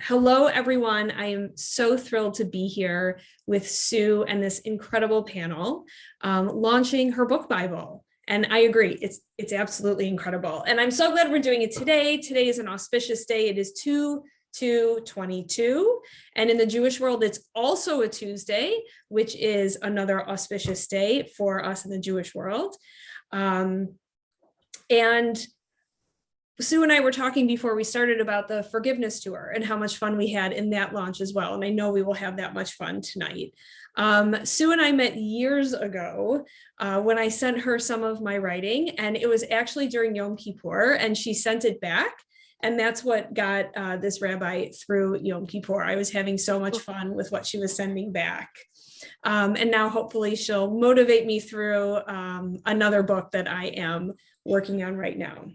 Hello, everyone. I am so thrilled to be here with Sue and this incredible panel launching her book Bible. And I agree, it's absolutely incredible. And I'm so glad we're doing it today. Today is an auspicious day. It is 2/2/22. And in the Jewish world, it's also a Tuesday, which is another auspicious day for us in the Jewish world. And Sue and I were talking before we started about the forgiveness tour and how much fun we had in that launch as well. And I know we will have that much fun tonight. Sue and I met years ago when I sent her some of my writing, and it was actually during Yom Kippur, and she sent it back. And that's what got this rabbi through Yom Kippur. I was having so much fun with what she was sending back. And now hopefully she'll motivate me through another book that I am working on right now.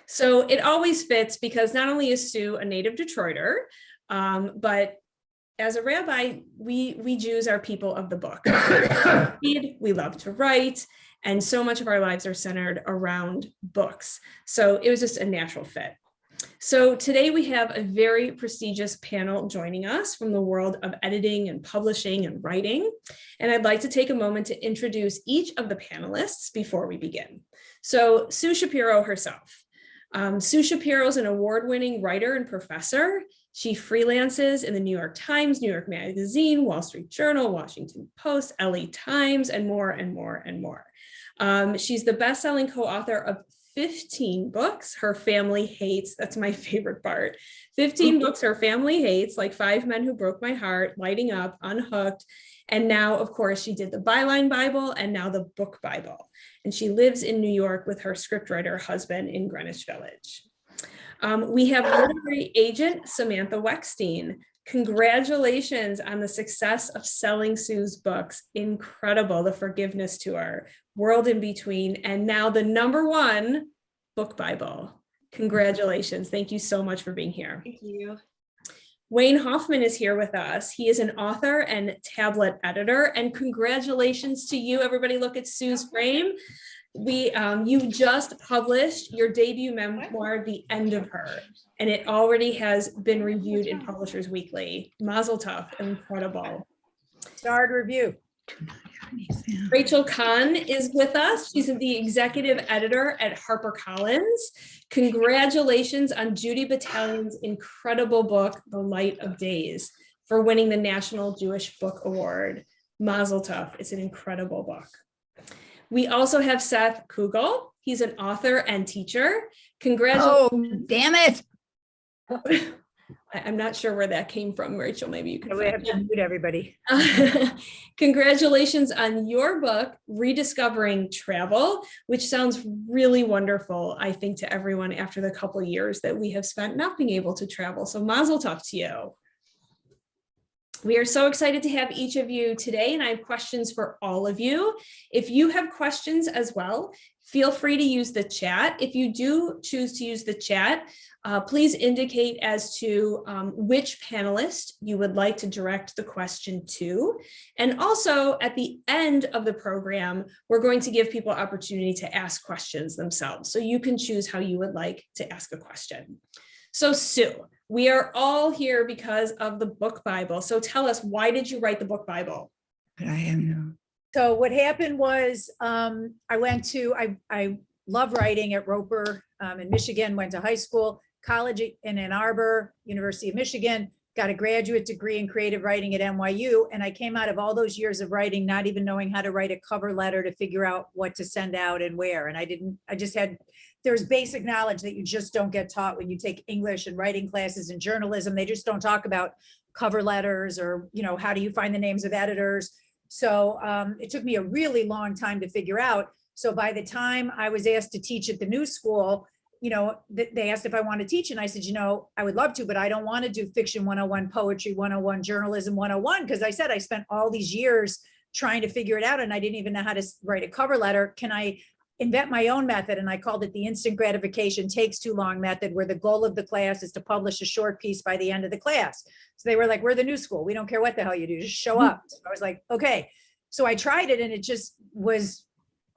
So it always fits because not only is Sue a native Detroiter, but as a rabbi, we Jews are people of the book. We love to write, and so much of our lives are centered around books. So it was just a natural fit. So today we have a very prestigious panel joining us from the world of editing and publishing and writing. And I'd like to take a moment to introduce each of the panelists before we begin. So Sue Shapiro herself. Sue Shapiro is an award-winning writer and professor. She freelances in the New York Times, New York Magazine, Wall Street Journal, Washington Post, LA Times, and more and more and more. She's the best-selling co-author of 15 books her family hates. That's my favorite part. 15 books her family hates, like Five Men Who Broke My Heart, Lighting Up, Unhooked. And now, of course, she did the Byline Bible and now the Book Bible. And she lives in New York with her scriptwriter husband in Greenwich Village. We have literary agent Samantha Wekstein. Congratulations on the success of selling Sue's books. Incredible. The Forgiveness Tour, World in Between, and now the #1 Book Bible. Congratulations. Thank you so much for being here. Thank you. Wayne Hoffman is here with us. He is an author and tablet editor, and congratulations to you. Everybody look at Sue's frame. You just published your debut memoir, The End of Her, and it already has been reviewed in Publishers Weekly. Mazel tov, incredible. Starred review. Rachel Kahan is with us. She's the executive editor at HarperCollins. Congratulations on Judy Battalion's incredible book, The Light of Days, for winning the National Jewish Book Award. Mazel tov. It's an incredible book. We also have Seth Kugel. He's an author and teacher. Congratulations. Oh, damn it. I'm not sure where that came from, Rachel. Maybe you can. We have to mute everybody. Congratulations on your book, Rediscovering Travel, which sounds really wonderful, I think, to everyone after the couple of years that we have spent not being able to travel. So mazel tov to you. We are so excited to have each of you today, and I have questions for all of you. If you have questions as well, feel free to use the chat. If you do choose to use the chat, please indicate as to which panelist you would like to direct the question to. And also at the end of the program, we're going to give people opportunity to ask questions themselves. So you can choose how you would like to ask a question. So Sue, we are all here because of the Book Bible. So tell us, why did you write the Book Bible? So what happened was I love writing at Roper in Michigan, went to high school, college in Ann Arbor, University of Michigan, got a graduate degree in creative writing at NYU. And I came out of all those years of writing, not even knowing how to write a cover letter to figure out what to send out and where. And there's basic knowledge that you just don't get taught when you take English and writing classes and journalism. They just don't talk about cover letters or, how do you find the names of editors? So it took me a really long time to figure out. So by the time I was asked to teach at the new school, they asked if I want to teach. And I said, I would love to, but I don't want to do fiction 101, poetry 101, journalism 101. Because I said, I spent all these years trying to figure it out and I didn't even know how to write a cover letter. Can I invent my own method? And I called it the instant gratification takes too long method, where the goal of the class is to publish a short piece by the end of the class. So they were like, we're the new school. We don't care what the hell you do, just show up. So I was like, okay. So I tried it and it just was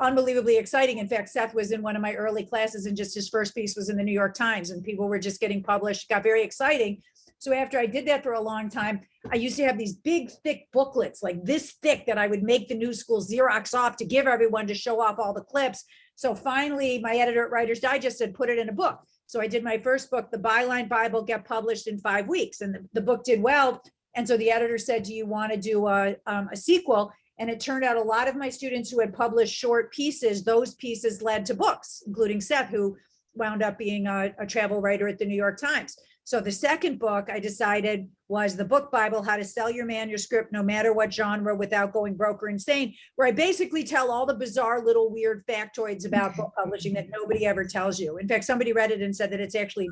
unbelievably exciting. In fact, Seth was in one of my early classes and just his first piece was in the New York Times and people were just getting published, got very exciting. So after I did that for a long time, I used to have these big, thick booklets, like this thick, that I would make the new school Xerox off to give everyone to show off all the clips. So finally, my editor at Writer's Digest said, put it in a book. So I did my first book, The Byline Bible, get published in 5 weeks. And the book did well. And so the editor said, do you want to do a sequel? And it turned out a lot of my students who had published short pieces, those pieces led to books, including Seth, who wound up being a travel writer at the New York Times. So the second book I decided was The Book Bible, How to Sell Your Manuscript No Matter What Genre Without Going Broke or Insane, where I basically tell all the bizarre little weird factoids about book publishing that nobody ever tells you. In fact, somebody read it and said that it's actually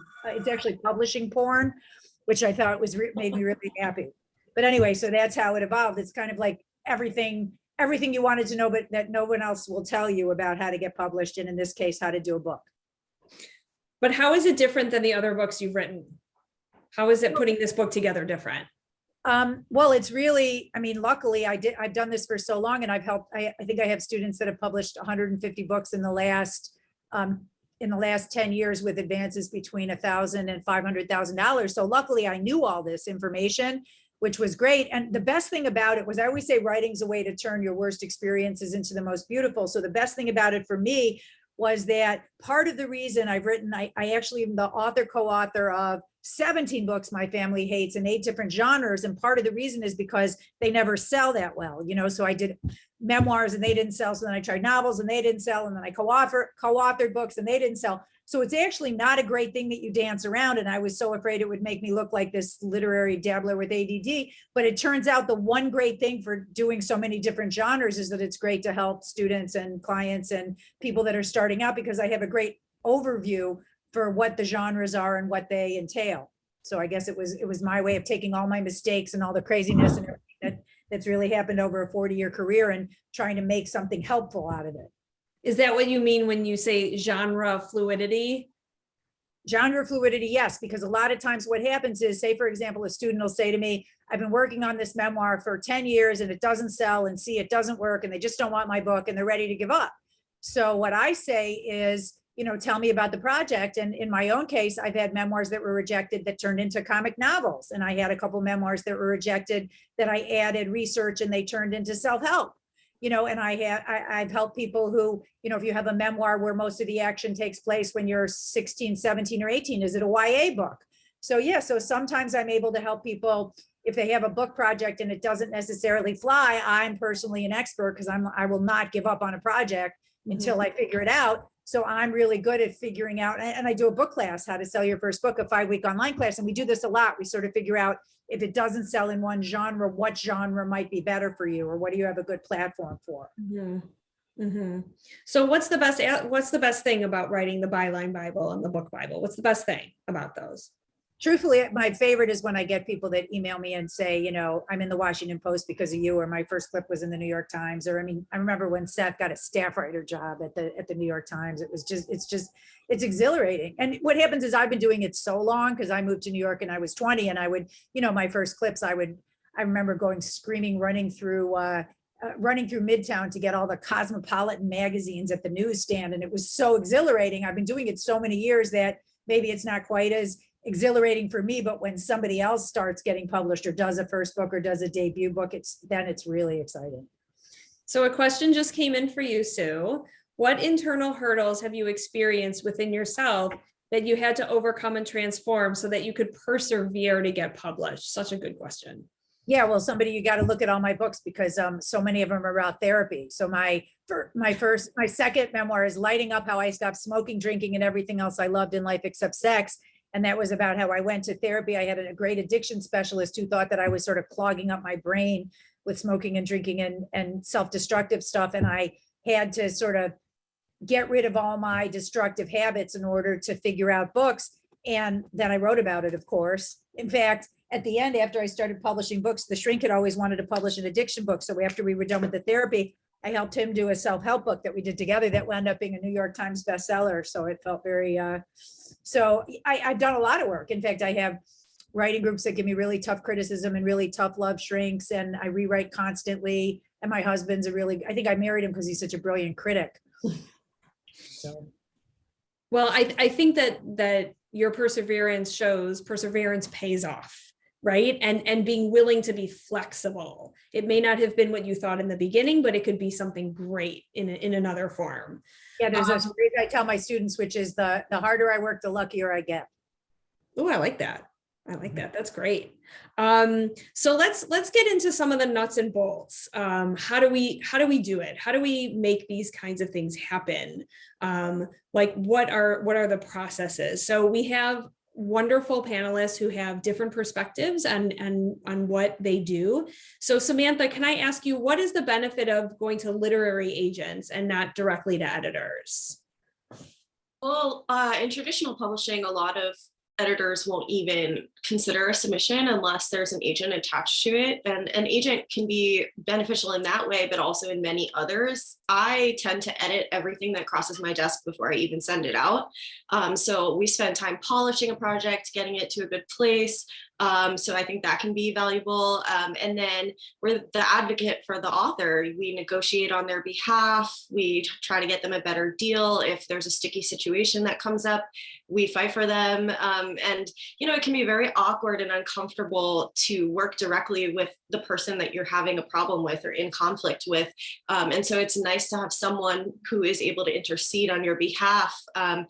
publishing porn, which I thought made me really happy. But anyway, so that's how it evolved. It's kind of like everything you wanted to know, but that no one else will tell you about how to get published, and in this case, how to do a book. But how is it different than the other books you've written? How is it putting this book together different? Well, it's really, I mean, luckily I've done this for so long, and I've helped, I think I have students that have published 150 books in the last 10 years, with advances between $1,000 and $500,000. So luckily I knew all this information, which was great. And the best thing about it was, I always say writing's a way to turn your worst experiences into the most beautiful. So the best thing about it for me was that part of the reason I've written, I actually am the co-author of 17 books my family hates in 8 different genres. And part of the reason is because they never sell that well, so I did memoirs and they didn't sell. So then I tried novels and they didn't sell. And then I co-authored books and they didn't sell. So it's actually not a great thing that you dance around. And I was so afraid it would make me look like this literary dabbler with ADD. But it turns out the one great thing for doing so many different genres is that it's great to help students and clients and people that are starting out, because I have a great overview for what the genres are and what they entail. So I guess it was my way of taking all my mistakes and all the craziness and everything that's really happened over a 40-year career and trying to make something helpful out of it. Is that what you mean when you say genre fluidity? Genre fluidity, yes, because a lot of times what happens is, say, for example, a student will say to me, I've been working on this memoir for 10 years and it doesn't sell, and see, it doesn't work, and they just don't want my book and they're ready to give up. So what I say is, tell me about the project. And in my own case, I've had memoirs that were rejected that turned into comic novels. And I had a couple memoirs that were rejected that I added research and they turned into self-help. And I've helped people who, if you have a memoir where most of the action takes place when you're 16, 17, or 18, is it a YA book? So yeah, so sometimes I'm able to help people if they have a book project and it doesn't necessarily fly. I'm personally an expert because I will not give up on a project until I figure it out. So I'm really good at figuring out, and I do a book class, How to Sell Your First Book, a 5-week online class. And we do this a lot. We sort of figure out, if it doesn't sell in one genre, what genre might be better for you, or what do you have a good platform for? So what's the best thing about writing the Byline Bible and the Book Bible? What's the best thing about those? Truthfully, my favorite is when I get people that email me and say, I'm in the Washington Post because of you, or my first clip was in the New York Times. Or, I remember when Seth got a staff writer job at the New York Times. It's exhilarating. And what happens is, I've been doing it so long, because I moved to New York and I was 20, and I would, my first clips, I remember going screaming, running through Midtown to get all the Cosmopolitan magazines at the newsstand. And it was so exhilarating. I've been doing it so many years that maybe it's not quite as exhilarating for me, but when somebody else starts getting published or does a first book or does a debut book, it's really exciting. So a question just came in for you, Sue. What internal hurdles have you experienced within yourself that you had to overcome and transform so that you could persevere to get published? Such a good question. Yeah, well, you got to look at all my books, because so many of them are about therapy. So my second memoir is Lighting Up: How I Stopped Smoking, Drinking, and Everything Else I Loved in Life Except Sex. And that was about how I went to therapy. I had a great addiction specialist who thought that I was sort of clogging up my brain with smoking and drinking and self-destructive stuff. And I had to sort of get rid of all my destructive habits in order to figure out books. And then I wrote about it, of course. In fact, at the end, after I started publishing books, the shrink had always wanted to publish an addiction book. So after we were done with the therapy, I helped him do a self-help book that we did together that wound up being a New York Times bestseller. So it felt very, so I've done a lot of work. In fact, I have writing groups that give me really tough criticism and really tough love shrinks, and I rewrite constantly. And my husband's I think I married him because he's such a brilliant critic. So. Well, I think that your perseverance shows perseverance pays off, right? And being willing to be flexible. It may not have been what you thought in the beginning, but it could be something great in another form. Yeah, there's a phrase I tell my students, which is the harder I work, the luckier I get. Oh, I like that. I like that. That's great. So let's get into some of the nuts and bolts. How do we do it? How do we make these kinds of things happen? Like what are the processes? So we have wonderful panelists who have different perspectives and on what they do. So Samantha, can I ask you, what is the benefit of going to literary agents and not directly to editors? Well, in traditional publishing, a lot of editors won't even consider a submission unless there's an agent attached to it. And an agent can be beneficial in that way, but also in many others. I tend to edit everything that crosses my desk before I even send it out. So we spend time polishing a project, getting it to a good place. So I think that can be valuable. And then we're the advocate for the author. We negotiate on their behalf. We try to get them a better deal. If there's a sticky situation that comes up, we fight for them. And, you know, it can be very awkward and uncomfortable to work directly with the person that you're having a problem with or in conflict with. And so it's nice to have someone who is able to intercede on your behalf and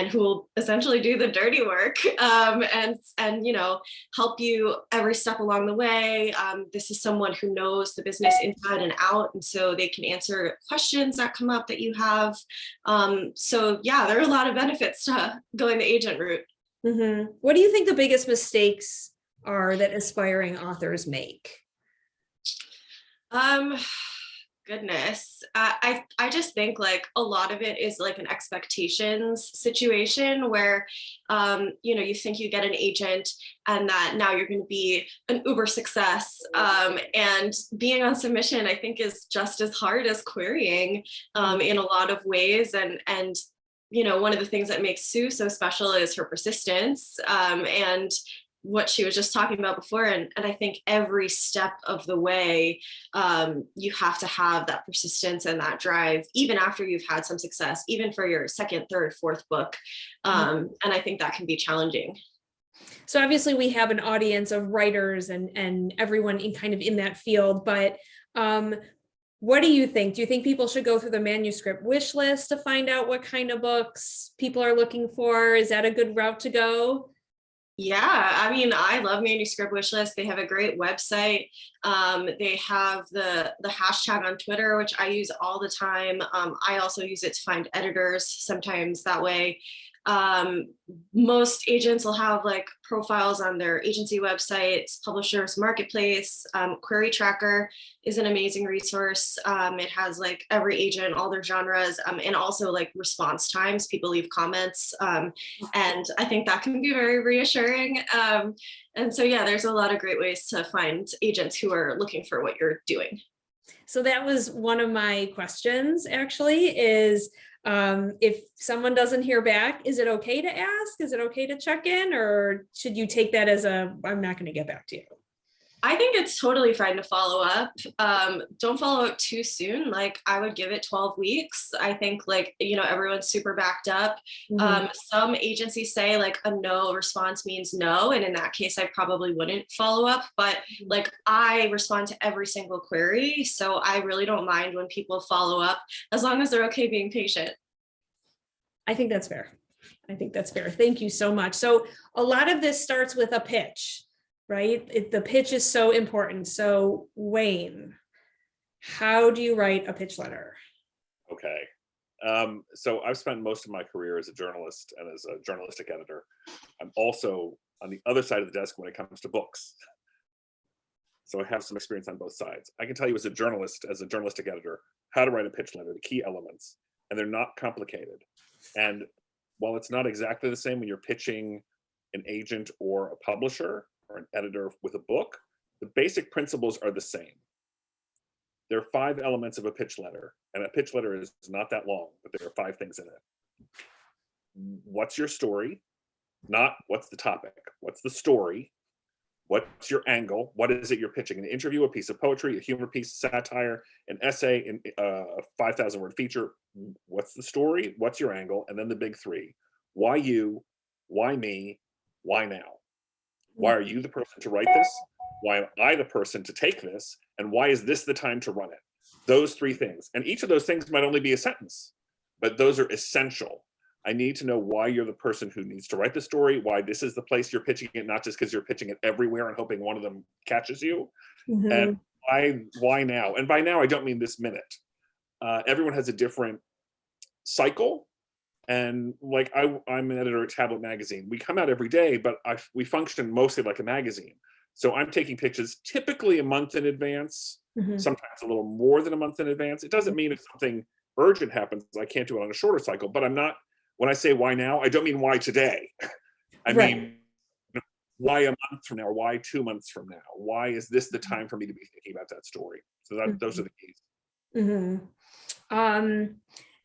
who will essentially do the dirty work and you know, help you every step along the way. This is someone who knows the business inside and out, and so they can answer questions that come up that you have. So yeah, there are a lot of benefits to going the agent route. Mm-hmm. What do you think the biggest mistakes are that aspiring authors make? Goodness, I just think like a lot of it is like an expectations situation where, you know, you think you get an agent and that now you're going to be an uber success. And being on submission, I think, is just as hard as querying in a lot of ways. And you know, one of the things that makes Sue so special is her persistence and what she was just talking about before. And I think every step of the way, you have to have that persistence and that drive, even after you've had some success, even for your second, third, fourth book. And I think that can be challenging. So obviously we have an audience of writers and everyone in kind of in that field, but what do you think? Do you think people should go through the manuscript wish list to find out what kind of books people are looking for? Is that a good route to go? Yeah, I mean, I love Manuscript Wishlist. They have a great website. They have the hashtag on Twitter, which I use all the time. I also use it to find editors sometimes that way. Most agents will have like profiles on their agency websites, publishers marketplace. Query Tracker is an amazing resource. It has like every agent, all their genres, and also like response times. People leave comments, and I think that can be very reassuring. And so yeah, there's a lot of great ways to find agents who are looking for what you're doing. So that was one of my questions actually, is if someone doesn't hear back, is it okay to ask? Is it okay to check in? Or should you take that as I'm not going to get back to you? I think it's totally fine to follow up. Don't follow up too soon. Like I would give it 12 weeks. I think like, you know, everyone's super backed up. Some agencies say like a no response means no. And in that case, I probably wouldn't follow up, but like I respond to every single query. So I really don't mind when people follow up as long as they're okay being patient. I think that's fair. I think that's fair. Thank you so much. So a lot of this starts with a pitch, right? The pitch is so important. So Wayne, how do you write a pitch letter? Okay. So I've spent most of my career as a journalist and as a journalistic editor. I'm also on the other side of the desk when it comes to books. So I have some experience on both sides. I can tell you as a journalist, as a journalistic editor, how to write a pitch letter, the key elements, and they're not complicated. And while it's not exactly the same when you're pitching an agent or a publisher or an editor with a book, the basic principles are the same. There are 5 elements of a pitch letter, and a pitch letter is not that long, but there are 5 things in it. What's your story? Not what's the topic. What's the story? What's your angle? What is it you're pitching? An interview, a piece of poetry, a humor piece, satire, an essay, a 5,000 word feature. What's the story? What's your angle? And then the big 3. Why you? Why me? Why now? Why are you the person to write this? Why am I the person to take this? And why is this the time to run it? Those three things. And each of those things might only be a sentence, but those are essential. I need to know why you're the person who needs to write the story, why this is the place you're pitching it, not just because you're pitching it everywhere and hoping one of them catches you. And why now? And by now, I don't mean this minute. Everyone has a different cycle. And like I'm an editor at Tablet Magazine. We come out every day, but we function mostly like a magazine. So I'm taking pitches typically a month in advance, sometimes a little more than a month in advance. It doesn't mean if something urgent happens, I can't do it on a shorter cycle, but I'm not, when I say why now, I don't mean why today. I mean, why a month from now, or why 2 months from now? Why is this the time for me to be thinking about that story? So that those are the keys.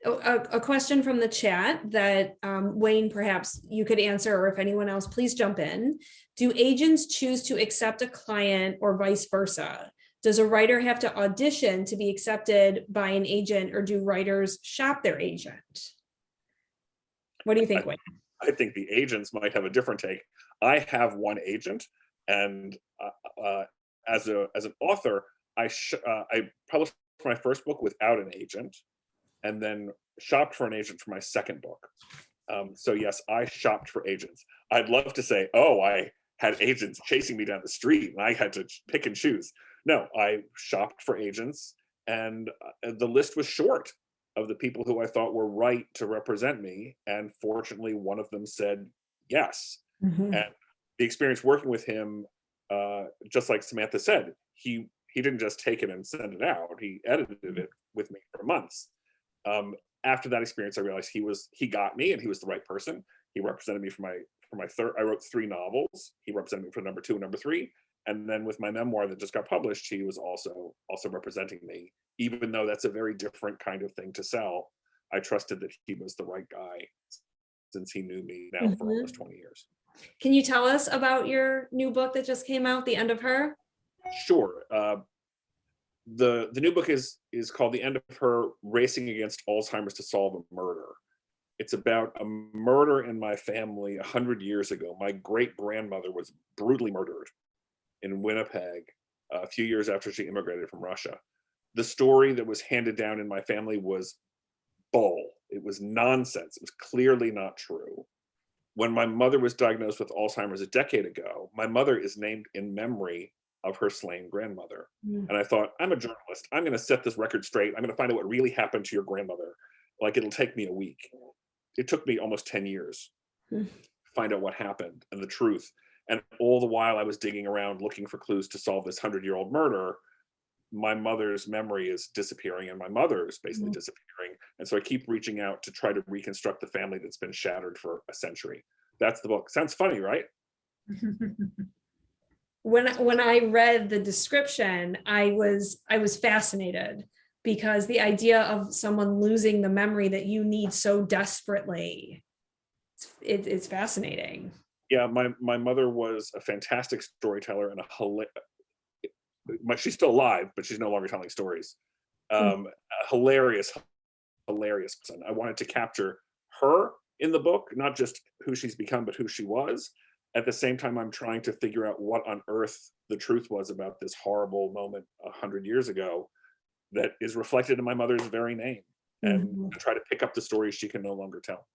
A question from the chat that Wayne, perhaps you could answer, or if anyone else, please jump in. Do agents choose to accept a client or vice versa? Does a writer have to audition to be accepted by an agent, or do writers shop their agent? What do you think, Wayne? I think the agents might have a different take. I have one agent, and as an author, I published my first book without an agent, and then shopped for an agent for my second book. So yes, I shopped for agents. I'd love to say, oh, I had agents chasing me down the street and I had to pick and choose. No, I shopped for agents, and the list was short of the people who I thought were right to represent me. And fortunately, one of them said yes. And the experience working with him, just like Samantha said, he didn't just take it and send it out. He edited it with me for months. After that experience, I realized he got me, and he was the right person. He represented me for my third. I wrote 3 novels. He represented me for number 2 and number 3. And then with my memoir that just got published, he was also representing me. Even though that's a very different kind of thing to sell, I trusted that he was the right guy, since he knew me now for almost 20 years. Can you tell us about your new book that just came out, The End of Her? Sure. The new book is called The End of Her: Racing Against Alzheimer's to Solve a Murder. It's about a murder in my family 100 years ago. My great-grandmother was brutally murdered in Winnipeg a few years after she immigrated from Russia. The story that was handed down in my family was bull. It was nonsense. It was clearly not true. When my mother was diagnosed with Alzheimer's a decade ago, my mother is named in memory of her slain grandmother. And I thought, I'm a journalist. I'm going to set this record straight. I'm going to find out what really happened to your grandmother. Like, it'll take me a week. It took me almost 10 years to find out what happened and the truth. And all the while I was digging around looking for clues to solve this 100-year-old murder, my mother's memory is disappearing, and my mother is basically disappearing. And so I keep reaching out to try to reconstruct the family that's been shattered for a century. That's the book. Sounds funny, right? When I read the description, I was fascinated, because the idea of someone losing the memory that you need so desperately, it's fascinating. Yeah, my mother was a fantastic storyteller and she's still alive, but she's no longer telling stories. A hilarious person. I wanted to capture her in the book, not just who she's become, but who she was. At the same time, I'm trying to figure out what on earth the truth was about this horrible moment 100 years ago that is reflected in my mother's very name, and to try to pick up the stories she can no longer tell.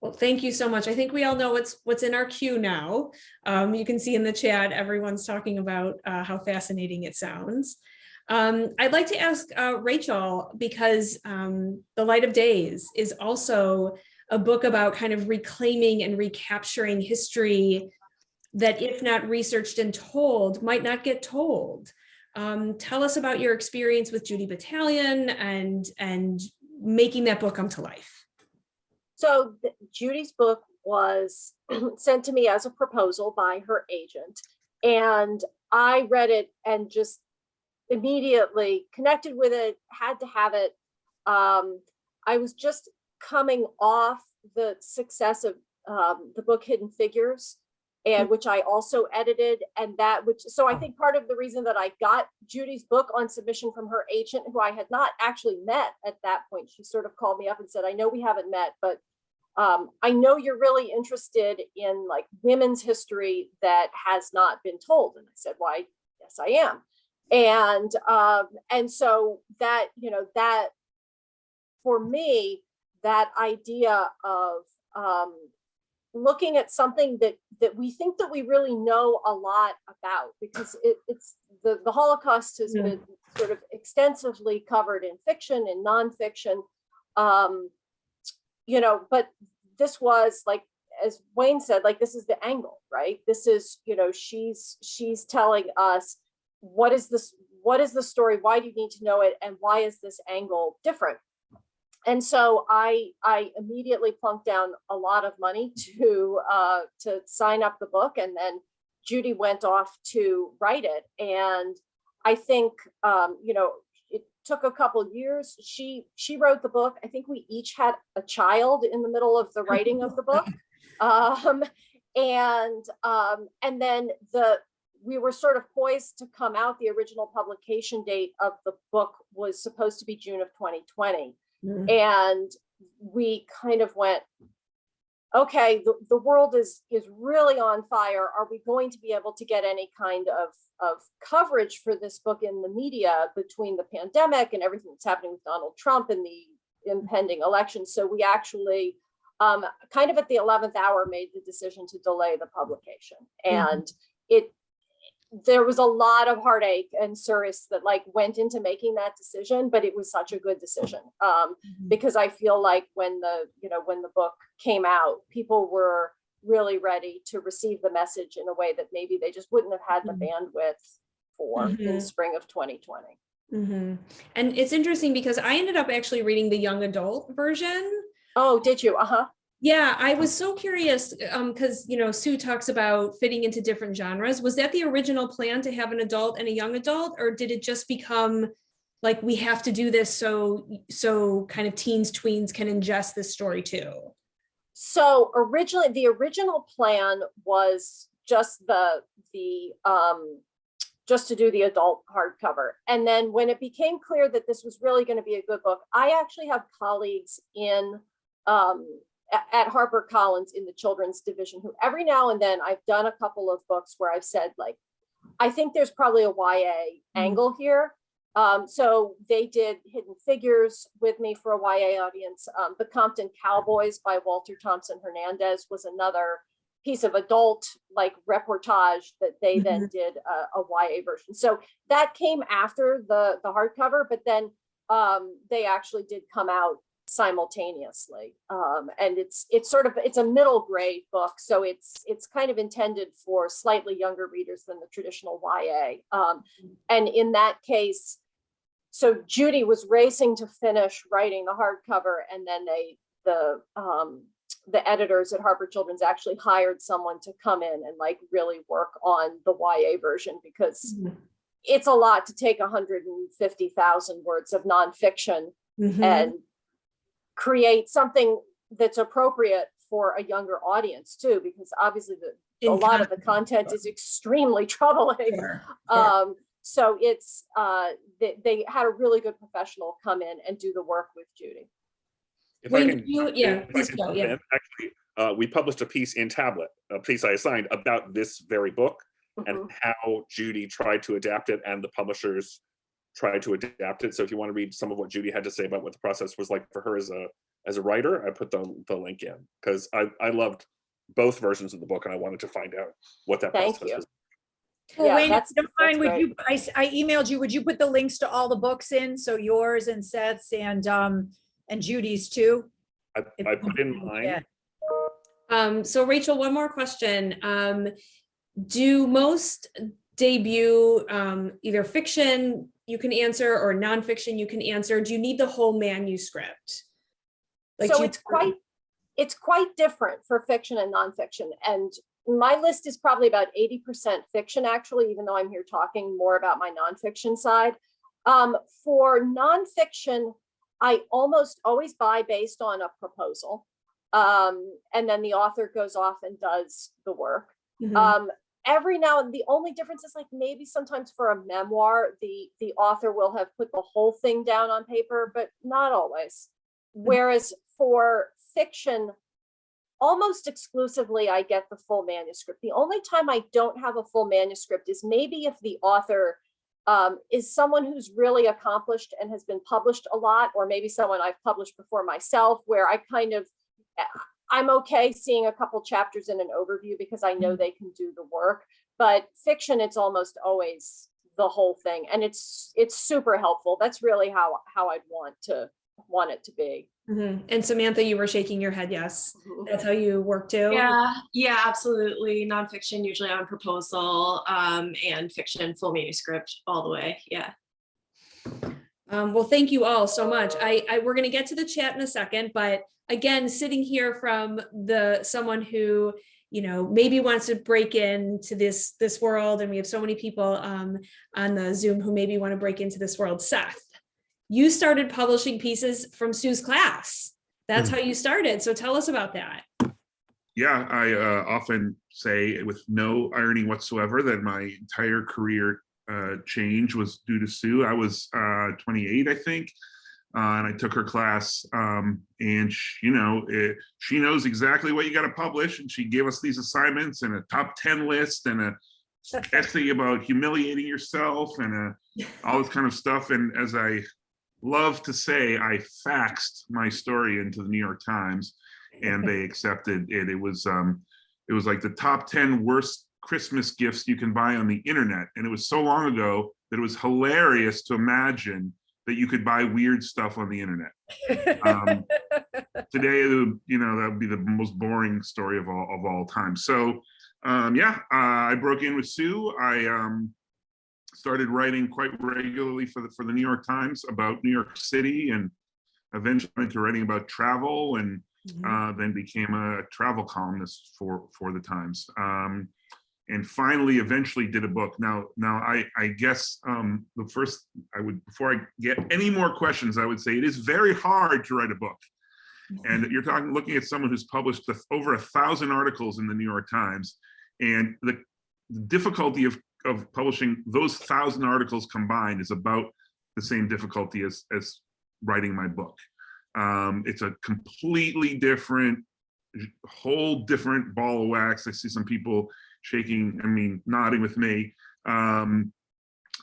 Well, thank you so much. I think we all know what's in our queue now. You can see in the chat, everyone's talking about how fascinating it sounds. I'd like to ask Rachel, because The Light of Days is also a book about kind of reclaiming and recapturing history that, if not researched and told, might not get told. Tell us about your experience with Judy Battalion and making that book come to life. So Judy's book was sent to me as a proposal by her agent, and I read it and just immediately connected with it, had to have it. I was just coming off the success of the book Hidden Figures, and which I also edited, and so I think part of the reason that I got Judy's book on submission from her agent, who I had not actually met at that point, she sort of called me up and said, I know we haven't met, but I know you're really interested in like women's history that has not been told. And I said, why, yes, I am. And so that, you know, that for me, that idea of looking at something that we think that we really know a lot about, because it's the Holocaust has been sort of extensively covered in fiction and nonfiction, you know, but this was like, as Wayne said, like, this is the angle, right? This is, you know, she's telling us, what is this? What is the story? Why do you need to know it? And why is this angle different? And so I immediately plunked down a lot of money to sign up the book, and then Judy went off to write it. And I think you know, it took a couple years. She wrote the book. I think we each had a child in the middle of the writing of the book, and then we were sort of poised to come out. The original publication date of the book was supposed to be June of 2020. And we kind of went, okay, the world is really on fire. Are we going to be able to get any kind of coverage for this book in the media between the pandemic and everything that's happening with Donald Trump and the impending election? So we actually kind of at the 11th hour made the decision to delay the publication. And there was a lot of heartache and service that like went into making that decision, but it was such a good decision, because I feel like when the book came out, people were really ready to receive the message in a way that maybe they just wouldn't have had the bandwidth for in spring of 2020. And it's interesting because I ended up actually reading the young adult version. Oh, did you? Yeah, I was so curious because, you know, Sue talks about fitting into different genres. Was that the original plan to have an adult and a young adult, or did it just become like we have to do this so kind of teens, tweens can ingest this story too? So the original plan was just just to do the adult hardcover. And then when it became clear that this was really going to be a good book, I actually have colleagues in at HarperCollins in the children's division who every now and then I've done a couple of books where I've said, like, I think there's probably a YA angle here. So they did Hidden Figures with me for a YA audience. The Compton Cowboys by Walter Thompson Hernandez was another piece of adult like reportage that they then did a YA version. So that came after the hardcover, but then they actually did come out simultaneously, and it's a middle grade book, so it's kind of intended for slightly younger readers than the traditional YA, and in that case, so Judy was racing to finish writing the hardcover, and then the editors at Harper Children's actually hired someone to come in and like really work on the YA version, because it's a lot to take 150,000 words of nonfiction and create something that's appropriate for a younger audience too, because obviously a lot of the content is extremely troubling. So it's they had a really good professional come in and do the work with Judy. Actually, we published a piece in Tablet, a piece I assigned about this very book and how Judy tried to adapt it and the publishers tried to adapt it. So if you want to read some of what Judy had to say about what the process was like for her as a writer, I put the link in because I loved both versions of the book and I wanted to find out what that process was. Well, Wayne, if you don't mind, would you? I emailed you. Would you put the links to all the books in? So yours and Seth's and Judy's too. I put in mine. So Rachel, one more question. Do most debut either fiction you can answer or nonfiction you can answer? Do you need the whole manuscript? Like, so it's quite different for fiction and nonfiction. And my list is probably about 80% fiction, actually, even though I'm here talking more about my nonfiction side. For nonfiction, I almost always buy based on a proposal. And then the author goes off and does the work. Every now and the only difference is like maybe sometimes for a memoir, the author will have put the whole thing down on paper, but not always. Whereas for fiction, almost exclusively I get the full manuscript. The only time I don't have a full manuscript is maybe if the author is someone who's really accomplished and has been published a lot, or maybe someone I've published before myself, where I'm okay seeing a couple chapters in an overview because I know they can do the work. But fiction, it's almost always the whole thing, and it's super helpful. That's really how I'd want it to be. Mm-hmm. And Samantha, you were shaking your head. Yes, that's how you work too. Yeah, absolutely. Nonfiction usually on proposal, and fiction full manuscript all the way. Yeah. Well, thank you all so much. We're going to get to the chat in a second, but again, sitting here from someone who, maybe wants to break into this world, and we have so many people on the Zoom who maybe want to break into this world. Seth, you started publishing pieces from Sue's class. That's how you started. So tell us about that. Yeah, I often say with no irony whatsoever that my entire career change was due to Sue. I was 28, I think, and I took her class, and she knows exactly what you got to publish, and she gave us these assignments and a top 10 list and a essay about humiliating yourself and all this kind of stuff. And as I love to say, I faxed my story into the New York Times, and they accepted it. It was like the top 10 worst Christmas gifts you can buy on the internet. And it was so long ago that it was hilarious to imagine that you could buy weird stuff on the internet. Today, that would be the most boring story of all time. So I broke in with Sue. I started writing quite regularly for the New York Times about New York City, and eventually went to writing about travel, and then became a travel columnist for the Times. And finally, eventually did a book. Now I guess before I get any more questions, I would say it is very hard to write a book. And you're looking at someone who's published over 1,000 articles in the New York Times, and the difficulty of publishing those 1,000 articles combined is about the same difficulty as writing my book. It's a completely whole different ball of wax. I see some people nodding with me.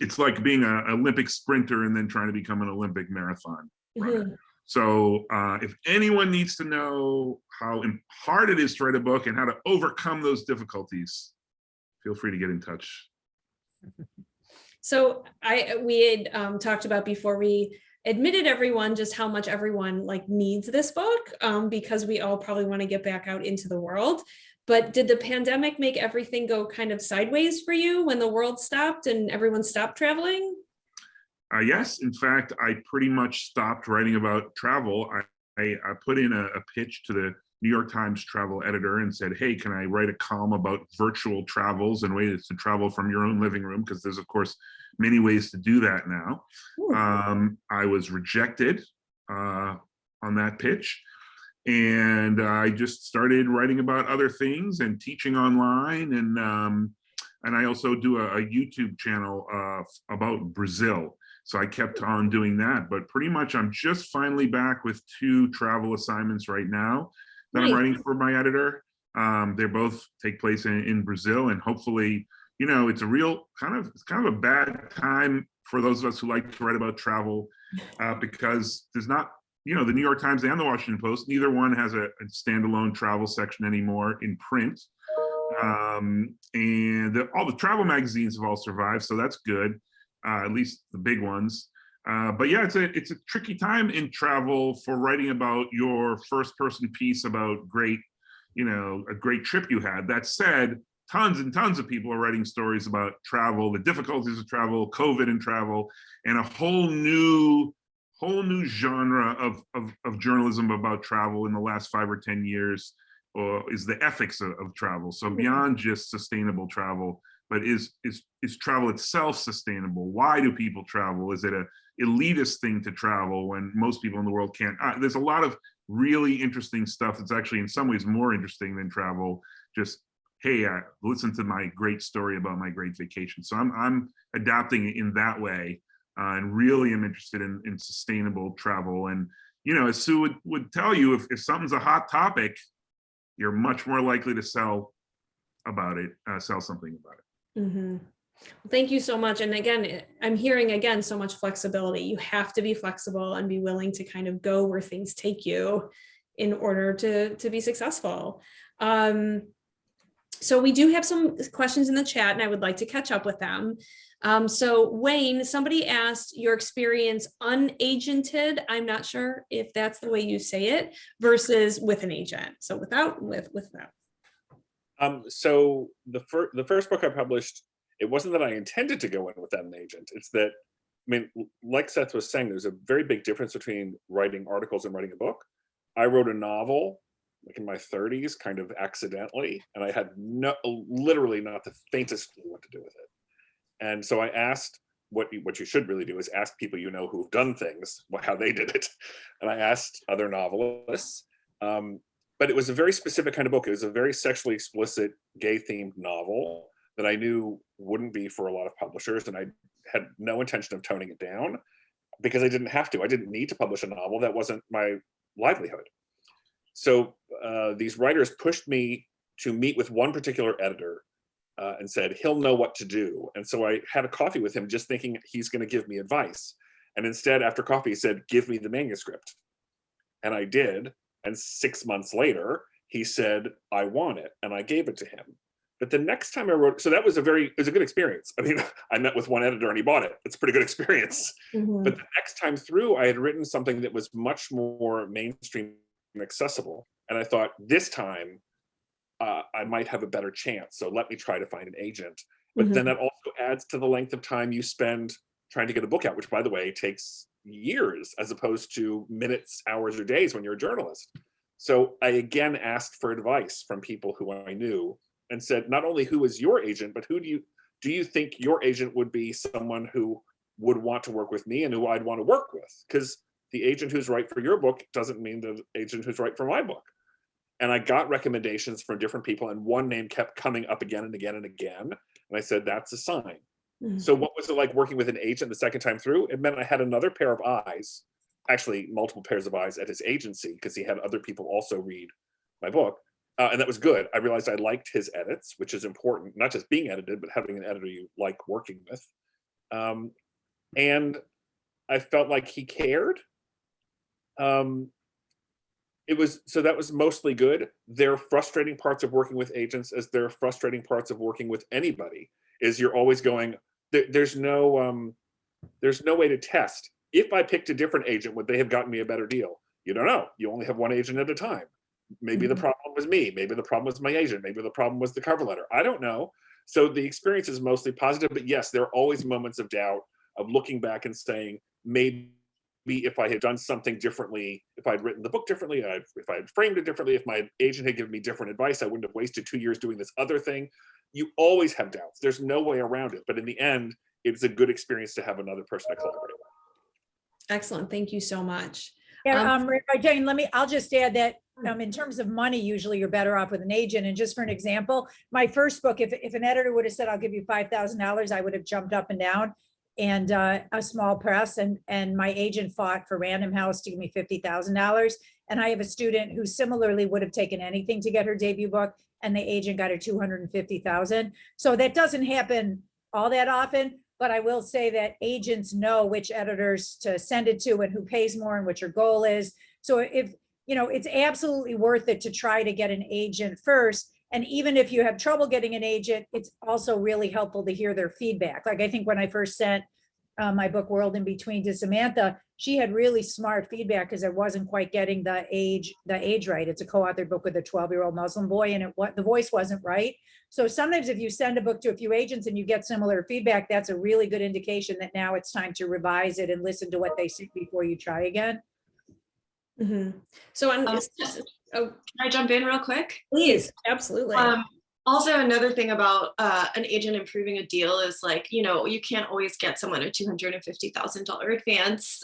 It's like being an Olympic sprinter and then trying to become an Olympic marathon runner. So if anyone needs to know how hard it is to write a book and how to overcome those difficulties, feel free to get in touch. So we had talked about before we admitted everyone just how much everyone needs this book, because we all probably want to get back out into the world. But did the pandemic make everything go kind of sideways for you when the world stopped and everyone stopped traveling? Yes, in fact, I pretty much stopped writing about travel. I put in a pitch to the New York Times travel editor and said, hey, can I write a column about virtual travels and ways to travel from your own living room? Because there's, of course, many ways to do that now. I was rejected on that pitch. And I just started writing about other things and teaching online. And I also do a YouTube channel about Brazil. So I kept on doing that. But pretty much I'm just finally back with 2 travel assignments right now that I'm writing for my editor. They both take place in Brazil, and hopefully, it's a real it's kind of a bad time for those of us who like to write about travel, because there's not, the New York Times and the Washington Post, neither one has a standalone travel section anymore in print. And all the travel magazines have all survived, so that's good, at least the big ones. But yeah, it's a tricky time in travel for writing about your first person piece about a great trip you had. That said, tons and tons of people are writing stories about travel, the difficulties of travel, COVID and travel, and a whole new genre of journalism about travel in the last 5 or 10 years is the ethics of travel. So beyond just sustainable travel, but is travel itself sustainable? Why do people travel? Is it a elitist thing to travel when most people in the world can't? There's a lot of really interesting stuff that's actually in some ways more interesting than travel. Just, hey, listen to my great story about my great vacation. So I'm adapting it in that way, and really am interested in sustainable travel. And, as Sue would tell you, if something's a hot topic, you're much more likely to sell something about it. Mm-hmm. Thank you so much. And again, I'm hearing again so much flexibility. You have to be flexible and be willing to kind of go where things take you in order to be successful. So we do have some questions in the chat and I would like to catch up with them. So Wayne, somebody asked your experience unagented. I'm not sure if that's the way you say it versus with an agent. So without. So the first book I published, it wasn't that I intended to go in without an agent. It's that, I mean, like Seth was saying, there's a very big difference between writing articles and writing a book. I wrote a novel like in my 30s, kind of accidentally, and I had literally not the faintest clue what to do with it. And so I asked, what you should really do is ask people you know who've done things, how they did it. And I asked other novelists, but it was a very specific kind of book. It was a very sexually explicit, gay-themed novel that I knew wouldn't be for a lot of publishers, and I had no intention of toning it down because I didn't have to. I didn't need to publish a novel. That wasn't my livelihood. So these writers pushed me to meet with one particular editor and said, he'll know what to do. And so I had a coffee with him just thinking he's going to give me advice. And instead, after coffee, he said, give me the manuscript. And I did. And 6 months later, he said, I want it. And I gave it to him. But the next time I wrote, so that was it was a good experience. I mean, I met with one editor and he bought it. It's a pretty good experience. Mm-hmm. But the next time through, I had written something that was much more mainstream and accessible. And I thought, this time, I might have a better chance. So let me try to find an agent. But mm-hmm. then that also adds to the length of time you spend trying to get a book out, which, by the way, takes years as opposed to minutes, hours, or days when you're a journalist. So I again asked for advice from people who I knew and said, not only who is your agent, but who do you think your agent would be someone who would want to work with me and who I'd want to work with? Because the agent who's right for your book doesn't mean the agent who's right for my book. And I got recommendations from different people, and one name kept coming up again and again and again. And I said, that's a sign. Mm-hmm. So what was it like working with an agent the second time through? It meant I had another pair of eyes, actually multiple pairs of eyes at his agency, because he had other people also read my book. And that was good. I realized I liked his edits, which is important, not just being edited, but having an editor you like working with. And I felt like he cared. That was mostly good. There are frustrating parts of working with agents, as there are frustrating parts of working with anybody, is you're always going, there's no way to test. If I picked a different agent, would they have gotten me a better deal? You don't know. You only have one agent at a time. Maybe the problem was me. Maybe the problem was my agent. Maybe the problem was the cover letter. I don't know. So the experience is mostly positive, but yes, there are always moments of doubt, of looking back and saying, maybe if I had done something differently, if I'd written the book differently, if I had framed it differently, if my agent had given me different advice, I wouldn't have wasted 2 years doing this other thing. You always have doubts. There's no way around it. But in the end, it's a good experience to have another person to collaborate with. Excellent. Thank you so much. Yeah, Jane, I'll just add that in terms of money, usually you're better off with an agent. And just for an example, my first book, if an editor would have said, I'll give you $5,000, I would have jumped up and down. And a small press, and my agent fought for Random House to give me $50,000. And I have a student who similarly would have taken anything to get her debut book, and the agent got her $250,000. So that doesn't happen all that often, but I will say that agents know which editors to send it to and who pays more and what your goal is. So if, it's absolutely worth it to try to get an agent first. And even if you have trouble getting an agent, it's also really helpful to hear their feedback. Like I think when I first sent my book World in Between to Samantha, she had really smart feedback because I wasn't quite getting the age right. It's a co-authored book with a 12-year-old Muslim boy, and the voice wasn't right. So sometimes if you send a book to a few agents and you get similar feedback, that's a really good indication that now it's time to revise it and listen to what they say before you try again. Mm-hmm. So can I jump in real quick? Please, absolutely. Also, another thing about an agent improving a deal is like, you can't always get someone a $250,000 advance,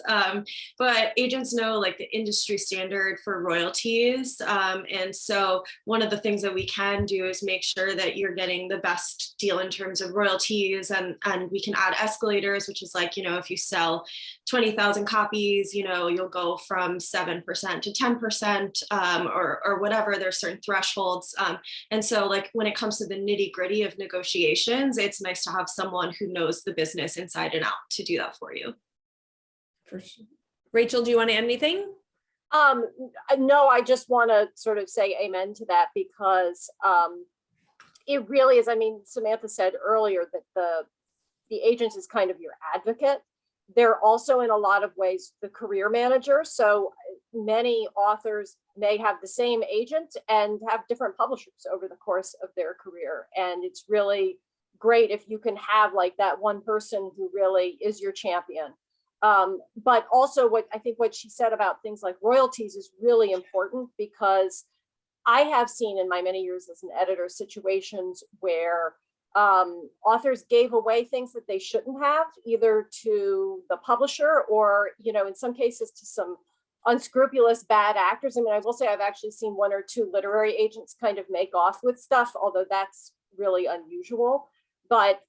but agents know like the industry standard for royalties. And so one of the things that we can do is make sure that you're getting the best deal in terms of royalties, and we can add escalators, which is like, if you sell 20,000 copies, you'll go from 7% to 10%, or whatever. There's certain thresholds. And so like when it comes to the nitty gritty of negotiations, it's nice to have someone who knows the business inside and out to do that for you. For sure. Rachel, do you want to add anything? No, I just want to sort of say amen to that, because it really is. I mean, Samantha said earlier that the agent is kind of your advocate. They're also in a lot of ways the career manager. So many authors may have the same agent and have different publishers over the course of their career. And it's really great if you can have like that one person who really is your champion. But also what she said about things like royalties is really important, because I have seen in my many years as an editor situations where authors gave away things that they shouldn't have, either to the publisher or, in some cases to some unscrupulous bad actors. I mean, I will say I've actually seen one or two literary agents kind of make off with stuff, although that's really unusual. But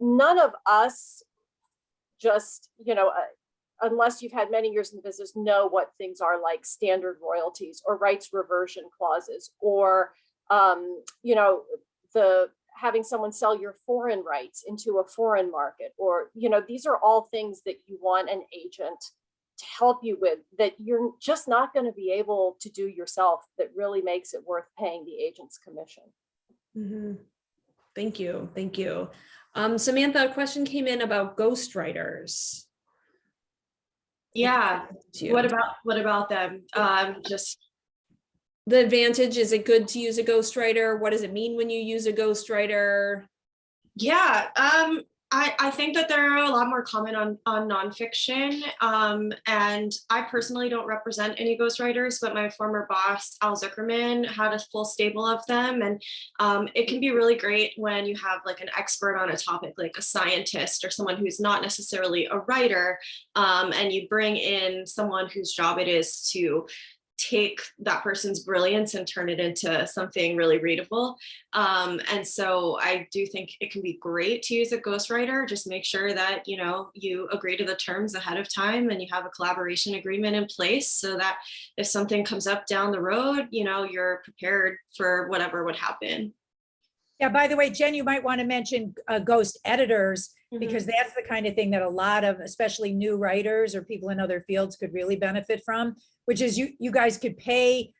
none of us just, unless you've had many years in the business, know what things are like standard royalties or rights reversion clauses, or, having someone sell your foreign rights into a foreign market, or, these are all things that you want an agent to help you with, that you're just not going to be able to do yourself, that really makes it worth paying the agent's commission. Mm-hmm. Thank you. Thank you. Samantha, a question came in about ghostwriters. Yeah. What about them? Just the advantage, is it good to use a ghostwriter? What does it mean when you use a ghostwriter? Yeah, I think that they're a lot more common on nonfiction. And I personally don't represent any ghostwriters, but my former boss, Al Zuckerman, had a full stable of them. And it can be really great when you have like an expert on a topic, like a scientist or someone who's not necessarily a writer, and you bring in someone whose job it is to take that person's brilliance and turn it into something really readable. And so I do think it can be great to use a ghostwriter. Just make sure that, you agree to the terms ahead of time and you have a collaboration agreement in place, so that if something comes up down the road, you're prepared for whatever would happen. Yeah, by the way, Jen, you might want to mention ghost editors, because that's the kind of thing that a lot of, especially new writers or people in other fields, could really benefit from, which is you guys could pay.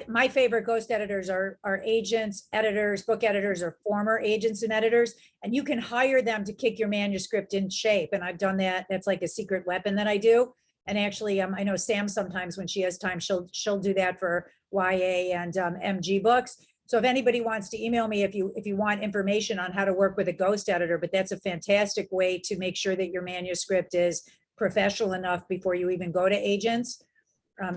My favorite ghost editors are agents, editors, book editors, or former agents and editors, and you can hire them to kick your manuscript in shape. And I've done that. That's like a secret weapon that I do. And actually, I know Sam sometimes, when she has time, she'll do that for YA and MG books. So if anybody wants to email me, if you want information on how to work with a ghost editor, but that's a fantastic way to make sure that your manuscript is professional enough before you even go to agents.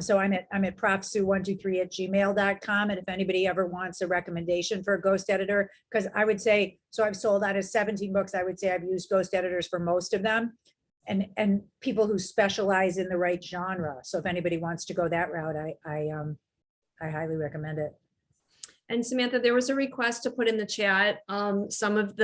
So I'm at profsue123@gmail.com. And if anybody ever wants a recommendation for a ghost editor, because I would say, so I've sold out of 17 books, I would say I've used ghost editors for most of them, and people who specialize in the right genre. So if anybody wants to go that route, I highly recommend it. And Samantha, there was a request to put in the chat some of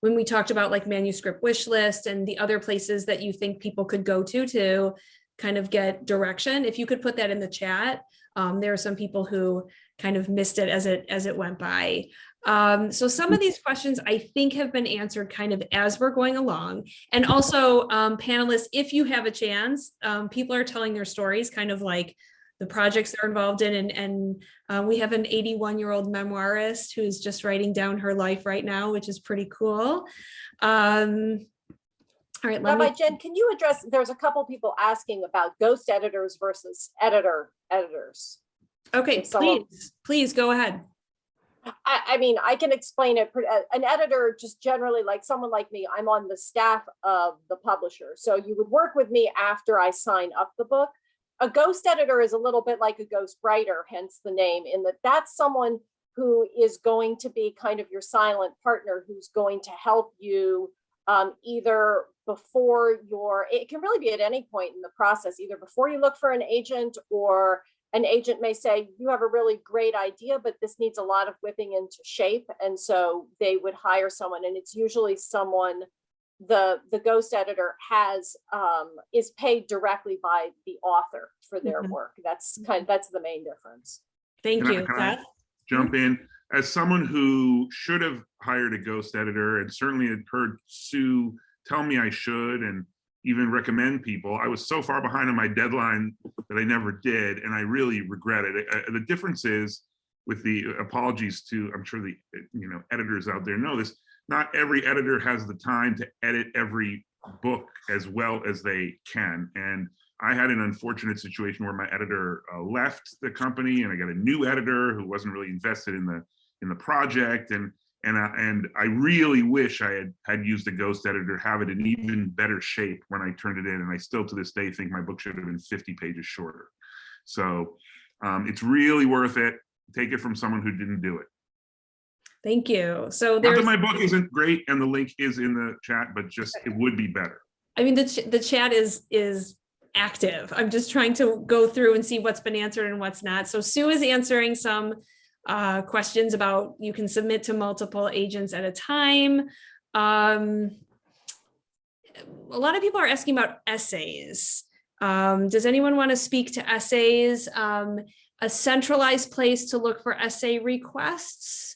when we talked about like manuscript wish list and the other places that you think people could go to kind of get direction. If you could put that in the chat, there are some people who kind of missed it as it went by. So some of these questions I think have been answered kind of as we're going along. And also panelists, if you have a chance, people are telling their stories, kind of like the projects they're involved in. And we have an 81-year-old memoirist who's just writing down her life right now, which is pretty cool. All right, Rabbi Jen, can you address, there's a couple people asking about ghost editors versus editors. Okay, please go ahead. I mean, I can explain it. An editor, just generally like someone like me, I'm on the staff of the publisher. So you would work with me after I sign up the book. a ghost editor is a little bit like a ghost writer, hence the name, in that that's someone who is going to be kind of your silent partner, who's going to help you either before it can really be at any point in the process, either before you look for an agent, or an agent may say, you have a really great idea, but this needs a lot of whipping into shape. And so they would hire someone, and it's usually someone the ghost editor is paid directly by the author for their work. That's the main difference. Thank you. Can I jump in? As someone who should have hired a ghost editor, and certainly had heard Sue tell me I should, and even recommend people, I was so far behind on my deadline that I never did, and I really regret it. The difference is, with the apologies to, I'm sure the editors out there know this, not every editor has the time to edit every book as well as they can. And I had an unfortunate situation where my editor left the company, and I got a new editor who wasn't really invested in the project. And I really wish I had used a ghost editor, have it in even better shape when I turned it in. And I still to this day think my book should have been 50 pages shorter. So it's really worth it. Take it from someone who didn't do it. Thank you. So not that my book isn't great, and the link is in the chat, but just it would be better. I mean, the chat is active. I'm just trying to go through and see what's been answered and what's not. So Sue is answering some questions about you can submit to multiple agents at a time. A lot of people are asking about essays. Does anyone want to speak to essays? A centralized place to look for essay requests?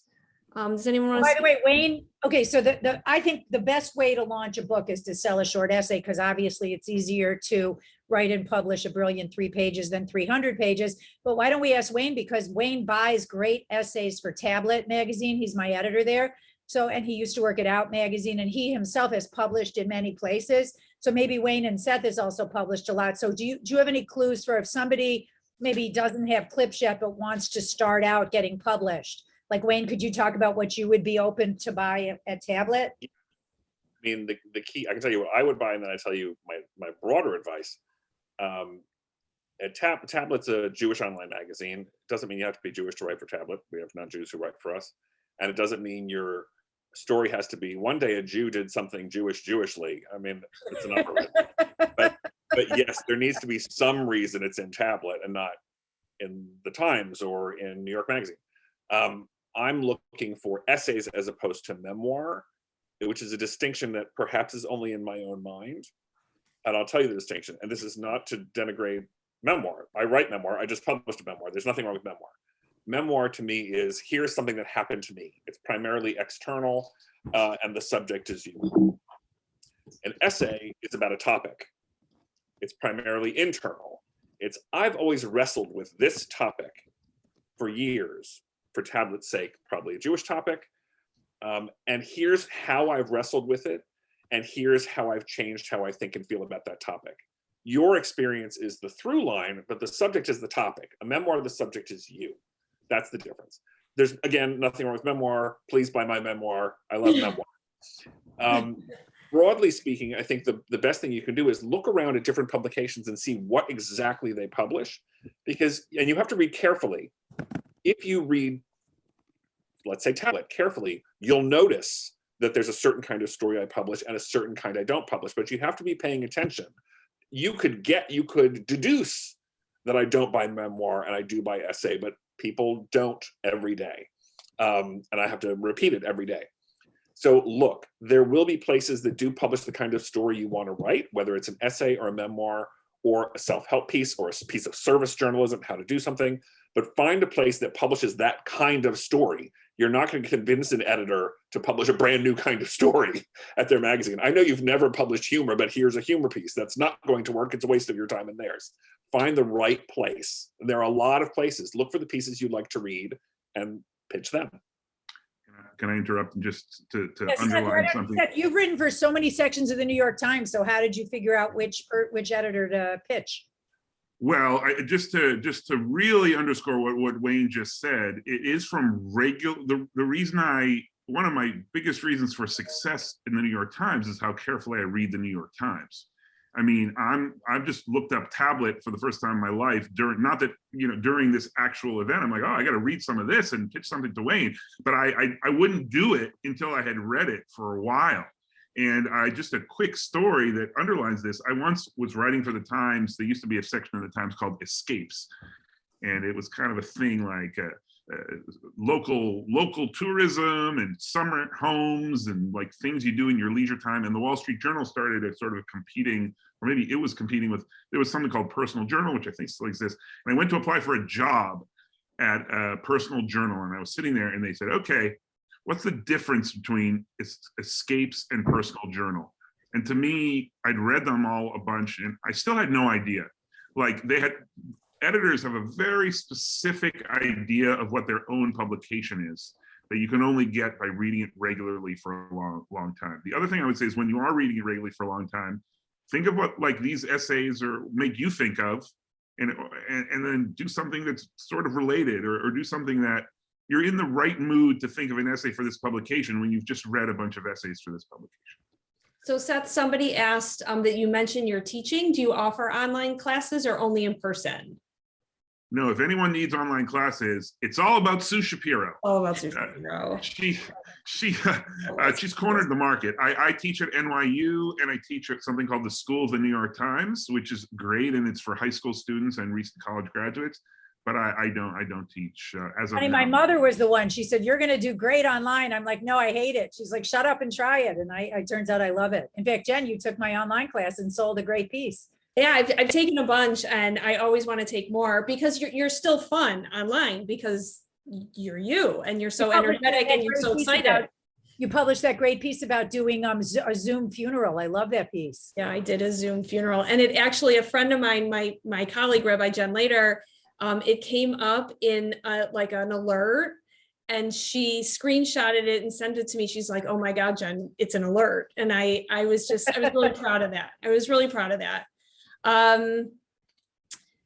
Does anyone want to? By the way, Wayne, okay, so I think the best way to launch a book is to sell a short essay, because obviously it's easier to write and publish a brilliant 3 pages than 300 pages. But why don't we ask Wayne, because Wayne buys great essays for Tablet magazine. He's my editor there. So, and he used to work at Out magazine, and he himself has published in many places. So maybe Wayne, and Seth has also published a lot. So do you have any clues for if somebody maybe doesn't have clips yet, but wants to start out getting published? Like, Wayne, could you talk about what you would be open to buy at Tablet? I mean, the key, I can tell you what I would buy, and then I tell you my broader advice. Tablet's a Jewish online magazine. It doesn't mean you have to be Jewish to write for Tablet. We have non-Jews who write for us. And it doesn't mean your story has to be, one day a Jew did something Jewishly. I mean, it's an upper but yes, there needs to be some reason it's in Tablet and not in the Times or in New York Magazine. I'm looking for essays as opposed to memoir, which is a distinction that perhaps is only in my own mind. And I'll tell you the distinction. And this is not to denigrate memoir. I write memoir. I just published a memoir. There's nothing wrong with memoir. Memoir to me is, here's something that happened to me. It's primarily external, and the subject is you. An essay is about a topic. It's primarily internal. It's, I've always wrestled with this topic for years. For Tablet's sake, probably a Jewish topic. And here's how I've wrestled with it. And here's how I've changed how I think and feel about that topic. Your experience is the through line, but the subject is the topic. A memoir, the subject is you. That's the difference. There's, again, nothing wrong with memoir. Please buy my memoir. I love memoir. Broadly speaking, I think the best thing you can do is look around at different publications and see what exactly they publish. Because, and you have to read carefully. If you read, let's say, Tablet carefully, you'll notice that there's a certain kind of story I publish and a certain kind I don't publish, but you have to be paying attention. You could deduce that I don't buy memoir and I do buy essay, but people don't every day. And I have to repeat it every day. So look, there will be places that do publish the kind of story you want to write, whether it's an essay or a memoir or a self-help piece or a piece of service journalism, how to do something. But find a place that publishes that kind of story. You're not going to convince an editor to publish a brand new kind of story at their magazine. I know you've never published humor, but here's a humor piece. That's not going to work. It's a waste of your time and theirs. Find the right place. There are a lot of places. Look for the pieces you'd like to read and pitch them. Can I interrupt just to Yes, underline Seth, something? Seth, you've written for so many sections of the New York Times. So how did you figure out which editor to pitch? Well, just to really underscore what Wayne just said, it is from the reason one of my biggest reasons for success in the New York Times is how carefully I read the New York Times. I mean, I've just looked up tablet for the first time in my life during this actual event. I'm like, oh, I got to read some of this and pitch something to Wayne. But I wouldn't do it until I had read it for a while. And just a quick story that underlines this. I once was writing for the Times. There used to be a section of the Times called Escapes. And it was kind of a thing like local tourism and summer homes and like things you do in your leisure time. And the Wall Street Journal started a sort of competing, or maybe it was competing with, there was something called Personal Journal, which I think still exists. And I went to apply for a job at a Personal Journal, and I was sitting there and they said, okay, what's the difference between Escapes and Personal Journal? And to me, I'd read them all a bunch and I still had no idea. Like editors have a very specific idea of what their own publication is that you can only get by reading it regularly for a long time. The other thing I would say is when you are reading it regularly for a long time, think of what like these essays or make you think of, and then do something that's sort of related, or do something that you're in the right mood to think of an essay for this publication when you've just read a bunch of essays for this publication. So Seth, somebody asked that you mentioned you're teaching. Do you offer online classes or only in person? No, if anyone needs online classes, it's all about Sue Shapiro. All about Sue Shapiro. She's cornered the market. I teach at NYU and I teach at something called the School of the New York Times, which is great, and it's for high school students and recent college graduates. But I don't teach as of now. My mother was the one. She said, "You're going to do great online." I'm like, "No, I hate it." She's like, "Shut up and try it." And I turns out I love it. In fact, Jen, you took my online class and sold a great piece. Yeah, I've taken a bunch, and I always want to take more because you're still fun online because you're you and you're so energetic and you're so excited. You published that great piece about doing a Zoom funeral. I love that piece. Yeah, I did a Zoom funeral, and it actually, a friend of mine, my colleague Rabbi Jen Later, it came up in like an alert, and she screenshotted it and sent it to me. She's like, "Oh my God, Jen, it's an alert," and I was really proud of that. I was really proud of that.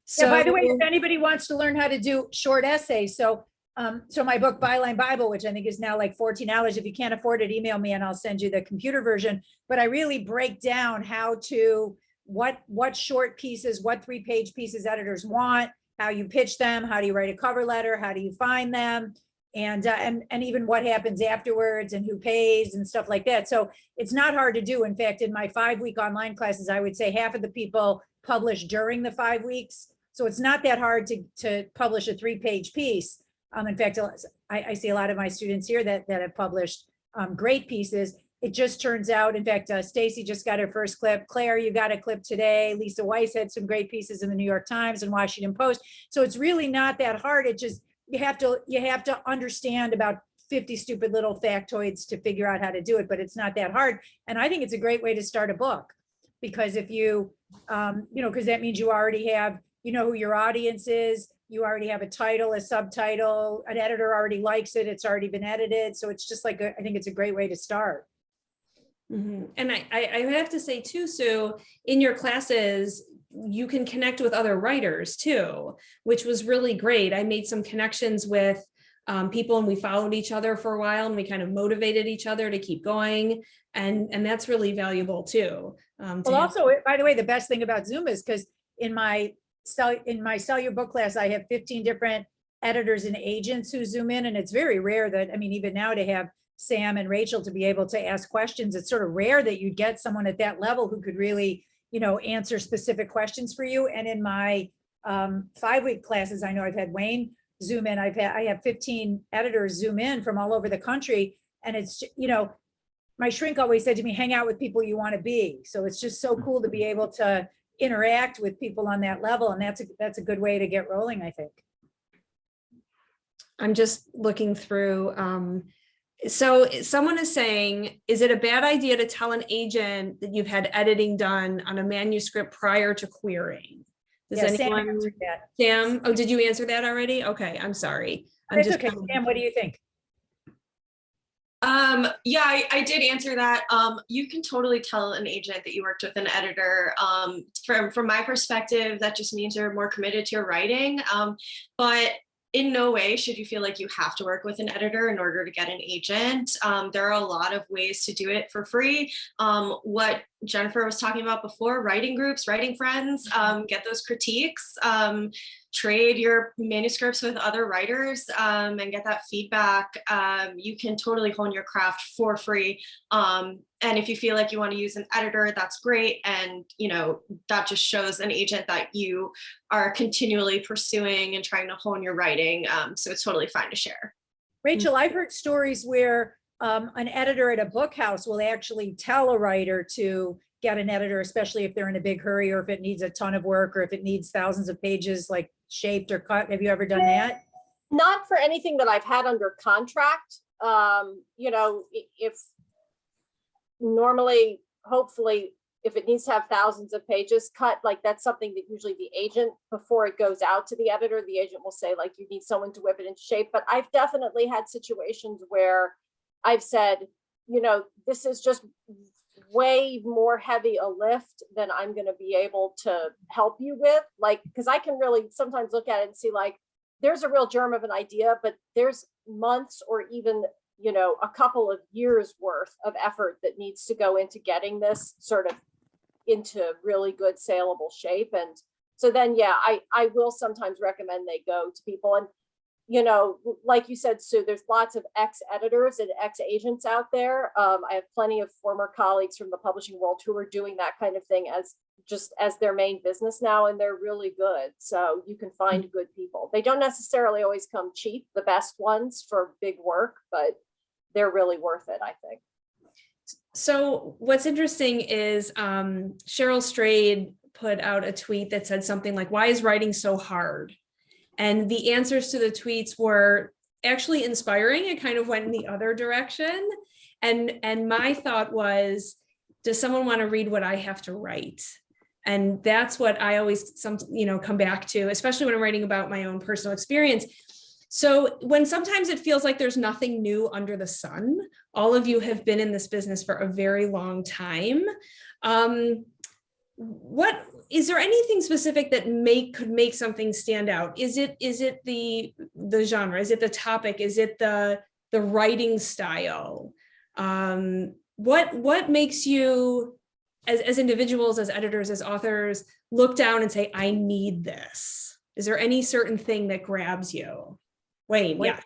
So by the way, if anybody wants to learn how to do short essays, so my book Byline Bible, which I think is now like $14. If you can't afford it, email me and I'll send you the computer version. But I really break down how to what short pieces, what 3-page pieces editors want, how you pitch them, how do you write a cover letter, how do you find them, and even what happens afterwards and who pays and stuff like that. So it's not hard to do. In fact, in my 5-week online classes, I would say half of the people publish during the 5 weeks. So it's not that hard to publish a 3-page piece. In fact, I see a lot of my students here that have published great pieces. It just turns out, in fact, Stacy just got her first clip. Claire, you got a clip today. Lisa Weiss had some great pieces in the New York Times and Washington Post. So it's really not that hard. It just, you have to understand about 50 stupid little factoids to figure out how to do it, but it's not that hard. And I think it's a great way to start a book, because if you, because that means you already have, who your audience is, you already have a title, a subtitle, an editor already likes it, it's already been edited. So it's just like, I think it's a great way to start. Mm-hmm. And I have to say too, Sue, in your classes, you can connect with other writers too, which was really great. I made some connections with people, and we followed each other for a while, and we kind of motivated each other to keep going. And that's really valuable too. Well, also, by the way, the best thing about Zoom is because in my Sell Your Book class, I have 15 different editors and agents who Zoom in. And it's very rare that, even now to have Sam and Rachel to be able to ask questions, it's sort of rare that you'd get someone at that level who could really, answer specific questions for you. And in my 5-week classes, I know I've had Wayne Zoom in. I have 15 editors Zoom in from all over the country. And it's, my shrink always said to me, hang out with people you want to be. So it's just so cool to be able to interact with people on that level. And that's a good way to get rolling, I think. I'm just looking through. So someone is saying, is it a bad idea to tell an agent that you've had editing done on a manuscript prior to querying? Does anyone? Sam answered that. Sam, oh, did you answer that already? Okay, I'm sorry. That's okay. Sam, what do you think? Yeah, I did answer that. You can totally tell an agent that you worked with an editor. From my perspective, that just means you're more committed to your writing. But in no way should you feel like you have to work with an editor in order to get an agent. There are a lot of ways to do it for free. What Jennifer was talking about before, writing groups, writing friends, get those critiques, trade your manuscripts with other writers, and get that feedback. You can totally hone your craft for free. And if you feel like you want to use an editor, that's great. And, you know, that just shows an agent that you are continually pursuing and trying to hone your writing. So it's totally fine to share. Rachel, I've heard stories where an editor at a book house will actually tell a writer to get an editor, especially if they're in a big hurry or if it needs a ton of work or if it needs thousands of pages like shaped or cut. Have you ever done that? Not for anything that I've had under contract. You know, if normally, hopefully, if it needs to have thousands of pages cut, like that's something that usually the agent, before it goes out to the editor, the agent will say like, you need someone to whip it into shape. But I've definitely had situations where I've said, you know, this is just way more heavy a lift than I'm going to be able to help you with. Like, because I can really sometimes look at it and see like, there's a real germ of an idea, but there's months or even, you know, a couple of years worth of effort that needs to go into getting this sort of into really good saleable shape. And so then, yeah, I will sometimes recommend they go to people. And, you know, like you said, Sue, there's lots of ex-editors and ex-agents out there. I have plenty of former colleagues from the publishing world who are doing that kind of thing as just as their main business now, and they're really good. So you can find good people. They don't necessarily always come cheap, the best ones for big work, but they're really worth it, I think. So what's interesting is Cheryl Strayed put out a tweet that said something like, why is writing so hard? And the answers to the tweets were actually inspiring. It kind of went in the other direction. And my thought was, does someone want to read what I have to write? And that's what I always come back to, especially when I'm writing about my own personal experience. So when sometimes it feels like there's nothing new under the sun, all of you have been in this business for a very long time. What is there anything specific that could make something stand out? Is it the genre? Is it the topic? Is it the writing style? What makes you as individuals, as editors, as authors, look down and say, I need this? Is there any certain thing that grabs you? Wayne, yes.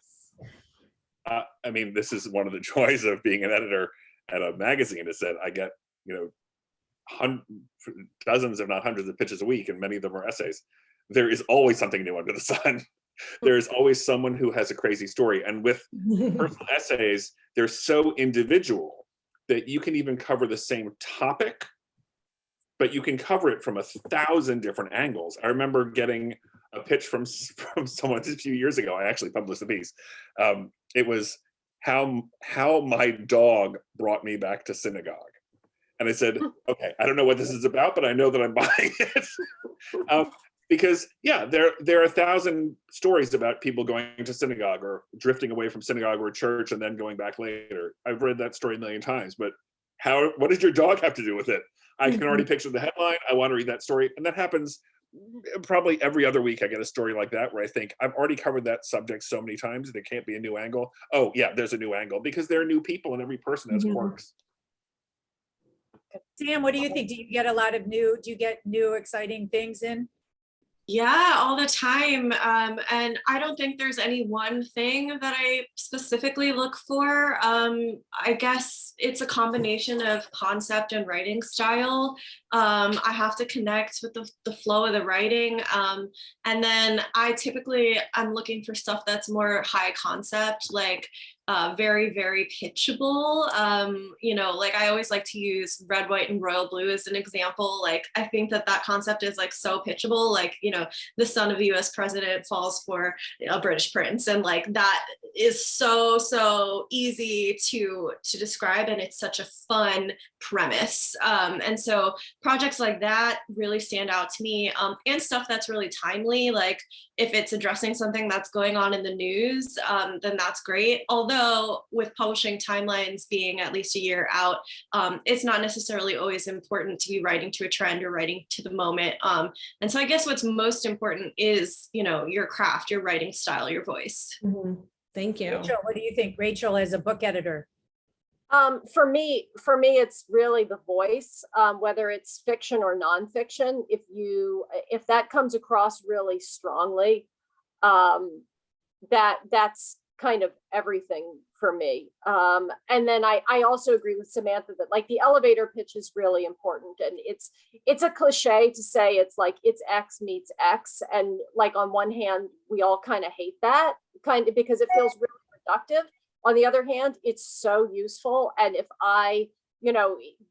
I mean, this is one of the joys of being an editor at a magazine, is that I get, dozens, if not hundreds of pitches a week, and many of them are essays. There is always something new under the sun. There's always someone who has a crazy story. And with personal essays, they're so individual that you can even cover the same topic, but you can cover it from 1,000 different angles. I remember getting a pitch from someone a few years ago. I actually published the piece. It was how my dog brought me back to synagogue. And I said, okay, I don't know what this is about, but I know that I'm buying it. Because yeah, there are 1,000 stories about people going to synagogue or drifting away from synagogue or church and then going back later. I've read that story a million times, but what does your dog have to do with it? I can already picture the headline. I want to read that story. And that happens probably every other week. I get a story like that where I think I've already covered that subject so many times, there can't be a new angle. Oh yeah, there's a new angle, because there are new people and every person has quirks. Sam, what do you think? Do you get new exciting things in? Yeah, all the time. And I don't think there's any one thing that I specifically look for. I guess it's a combination of concept and writing style. I have to connect with the flow of the writing. And then I'm looking for stuff that's more high concept, like very, very pitchable. Like I always like to use red, white, and royal blue as an example. Like I think that concept is like so pitchable, like, the son of the US president falls for a British prince. And like, that is so easy to describe. And it's such a fun premise. And so projects like that really stand out to me, and stuff that's really timely. Like if it's addressing something that's going on in the news, then that's great. Although with publishing timelines being at least a year out, it's not necessarily always important to be writing to a trend or writing to the moment. And so I guess what's most important is, your craft, your writing style, your voice. Thank you. Rachel, what do you think? Rachel, as a book editor. For me, it's really the voice, whether it's fiction or nonfiction. If that comes across really strongly, that's kind of everything for me. And then I also agree with Samantha that like the elevator pitch is really important, and it's a cliche to say it's like it's X meets X, and like on one hand we all kind of hate that kind of because it feels really reductive. On the other hand, it's so useful, and if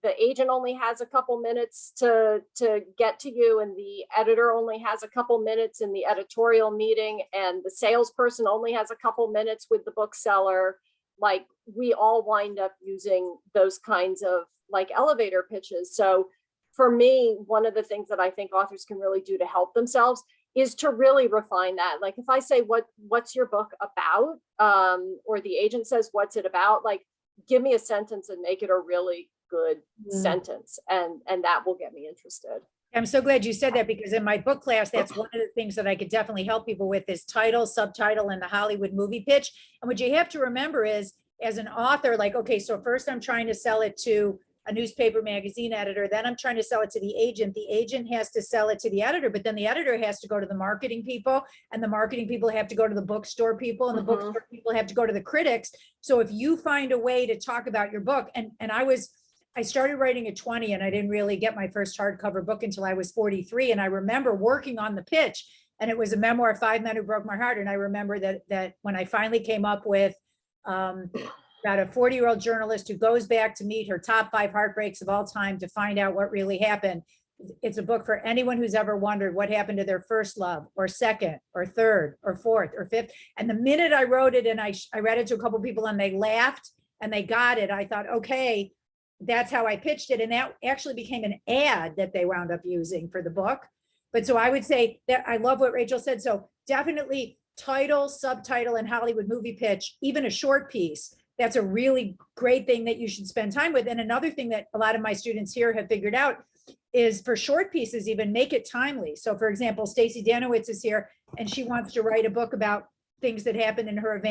the agent only has a couple minutes to get to you, and the editor only has a couple minutes in the editorial meeting, and the salesperson only has a couple minutes with the bookseller, like we all wind up using those kinds of like elevator pitches. So for me, one of the things that I think authors can really do to help themselves is to really refine that. Like if I say, what's your book about? Or the agent says, what's it about? Like, give me a sentence and make it a really good sentence. And that will get me interested. I'm so glad you said that, because in my book class, that's one of the things that I could definitely help people with is title, subtitle, and the Hollywood movie pitch. And what you have to remember is, as an author, like, okay, so first I'm trying to sell it to a newspaper magazine editor, then I'm trying to sell it to the agent has to sell it to the editor, but then the editor has to go to the marketing people, and the marketing people have to go to the bookstore people, and the bookstore people have to go to the critics. So if you find a way to talk about your book, and I started writing at 20, and I didn't really get my first hardcover book until I was 43. And I remember working on the pitch, and it was a memoir, 5 Men Who Broke My Heart. And I remember that when I finally came up with about a 40-year-old journalist who goes back to meet her top 5 heartbreaks of all time to find out what really happened. It's a book for anyone who's ever wondered what happened to their first love, or second, or third, or fourth, or fifth. And the minute I wrote it, and I read it to a couple of people, and they laughed and they got it, I thought, okay, that's how I pitched it. And that actually became an ad that they wound up using for the book. But so I would say that I love what Rachel said. So definitely title, subtitle, and Hollywood movie pitch, even a short piece. That's a really great thing that you should spend time with. And another thing that a lot of my students here have figured out is for short pieces, even make it timely. So for example, Stacey Danowitz is here, and she wants to write a book about things that happened in her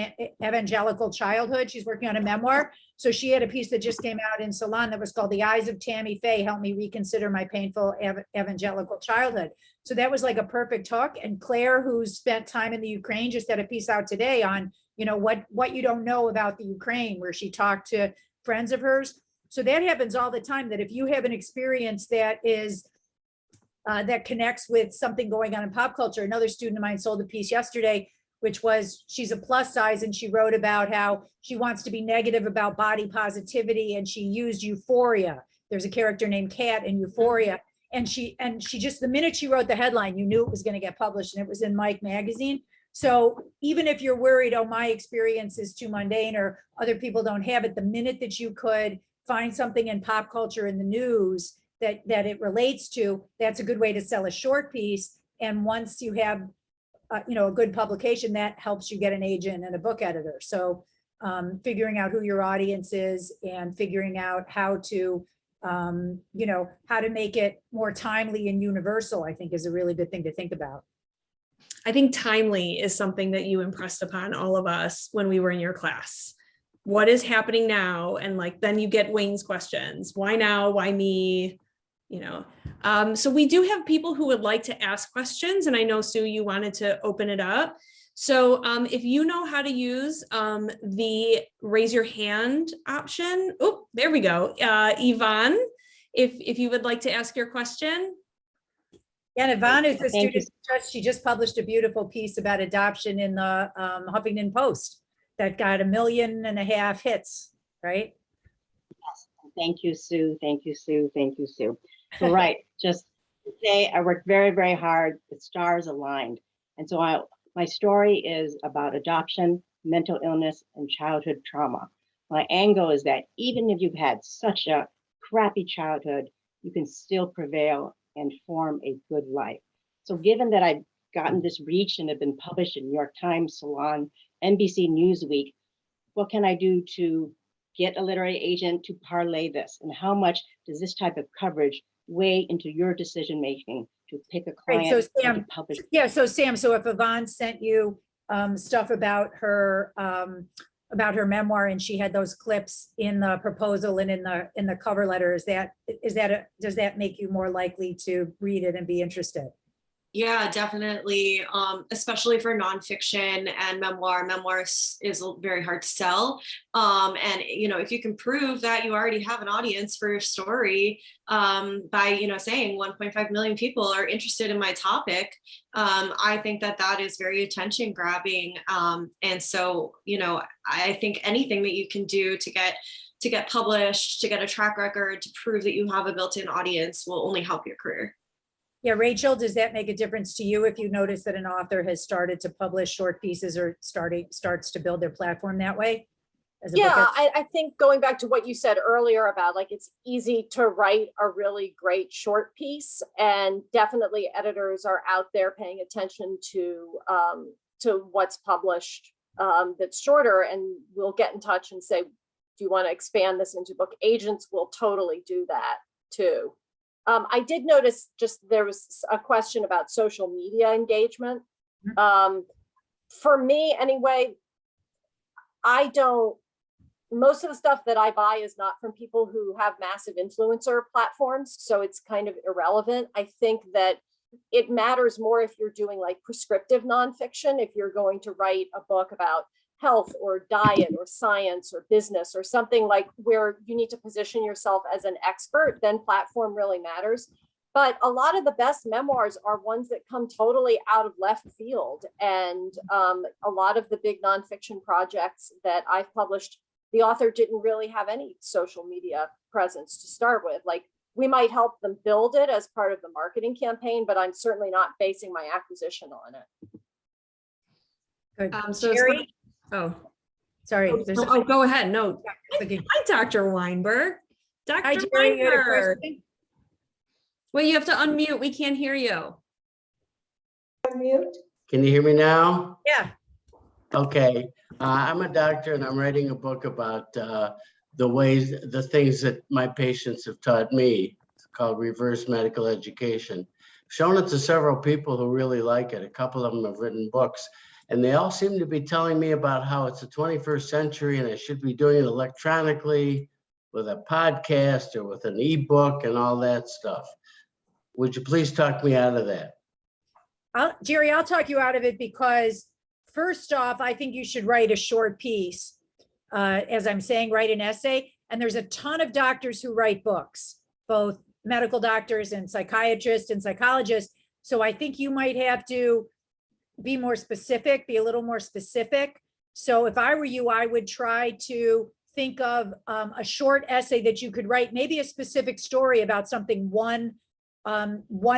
evangelical childhood. She's working on a memoir. So she had a piece that just came out in Salon that was called The Eyes of Tammy Faye Help Me Reconsider My Painful Evangelical Childhood. So that was like a perfect hook. And Claire, who's spent time in the Ukraine, just had a piece out today on, what you don't know about the Ukraine, where she talked to friends of hers. So that happens all the time, that if you have an experience that is that connects with something going on in pop culture. Another student of mine sold a piece yesterday, which was, she's a plus size, and she wrote about how she wants to be negative about body positivity, and she used euphoria. There's a character named Kat in Euphoria, and she just, the minute she wrote the headline, you knew it was going to get published, and it was in Mike magazine. So even if you're worried, oh, my experience is too mundane, or other people don't have it, the minute that you could find something in pop culture in the news that it relates to, that's a good way to sell a short piece. And once you have a good publication, that helps you get an agent and a book editor. So figuring out who your audience is, and figuring out how to make it more timely and universal, I think is a really good thing to think about. I think timely is something that you impressed upon all of us when we were in your class. What is happening now? And then you get Wayne's questions. Why now? Why me? So we do have people who would like to ask questions. And I know, Sue, you wanted to open it up. So if you know how to use the raise your hand option. Oh, there we go. Yvonne, if you would like to ask your question. Yeah, and Yvonne is a student. She just published a beautiful piece about adoption in the Huffington Post that got 1.5 million hits, right? Yes. Thank you, Sue. Thank you, Sue. Thank you, Sue. So, right, just today I worked very, very hard. The stars aligned. And so my story is about adoption, mental illness, and childhood trauma. My angle is that even if you've had such a crappy childhood, you can still prevail and form a good life. So given that I've gotten this reach and have been published in New York Times, Salon, NBC Newsweek, what can I do to get a literary agent to parlay this? And how much does this type of coverage weigh into your decision-making to pick a client? Right, so Sam, to publish? Yeah, so Sam, so if Yvonne sent you stuff about her about her memoir, and she had those clips in the proposal and in the cover letter. Does that make you more likely to read it and be interested? Yeah, definitely. Especially for nonfiction and memoir. Memoir is very hard to sell. And if you can prove that you already have an audience for your story, by saying 1.5 million people are interested in my topic, I think that is very attention grabbing. And so, I think anything that you can do to get published, to get a track record, to prove that you have a built-in audience will only help your career. Yeah, Rachel, does that make a difference to you if you notice that an author has started to publish short pieces or starts to build their platform that way? Yeah, I think going back to what you said earlier about like it's easy to write a really great short piece, and definitely editors are out there paying attention to what's published that's shorter, and we'll get in touch and say, do you want to expand this into book? Agents will totally do that too. I did notice there was a question about social media engagement. For me anyway, most of the stuff that I buy is not from people who have massive influencer platforms, so it's kind of irrelevant. I think that it matters more if you're doing like prescriptive nonfiction, if you're going to write a book about health or diet or science or business or something like where you need to position yourself as an expert, then platform really matters. But a lot of the best memoirs are ones that come totally out of left field. And a lot of the big nonfiction projects that I've published, the author didn't really have any social media presence to start with. Like, we might help them build it as part of the marketing campaign, but I'm certainly not basing my acquisition on it. Good. So Jerry? Sorry. Go ahead. No. Okay. Hi, Dr. Weinberg. Hi, Dr. Jerry, you had a Weinberg. question? Well, you have to unmute. We can't hear you. Can you hear me now? Yeah. Okay. I'm a doctor and I'm writing a book about the things that my patients have taught me. It's called Reverse Medical Education. Shown it to several people who really like it. A couple of them have written books, and they all seem to be telling me about how it's the 21st century and I should be doing it electronically with a podcast or with an ebook and all that stuff. Would you please talk me out of that? Jerry, I'll talk you out of it because first off, I think you should write a short piece. As I'm saying, write an essay. And there's a ton of doctors who write books, both medical doctors and psychiatrists and psychologists. So I think you might have to be more specific, be a little more specific. So if I were you, I would try to think of a short essay that you could write, maybe a specific story about something one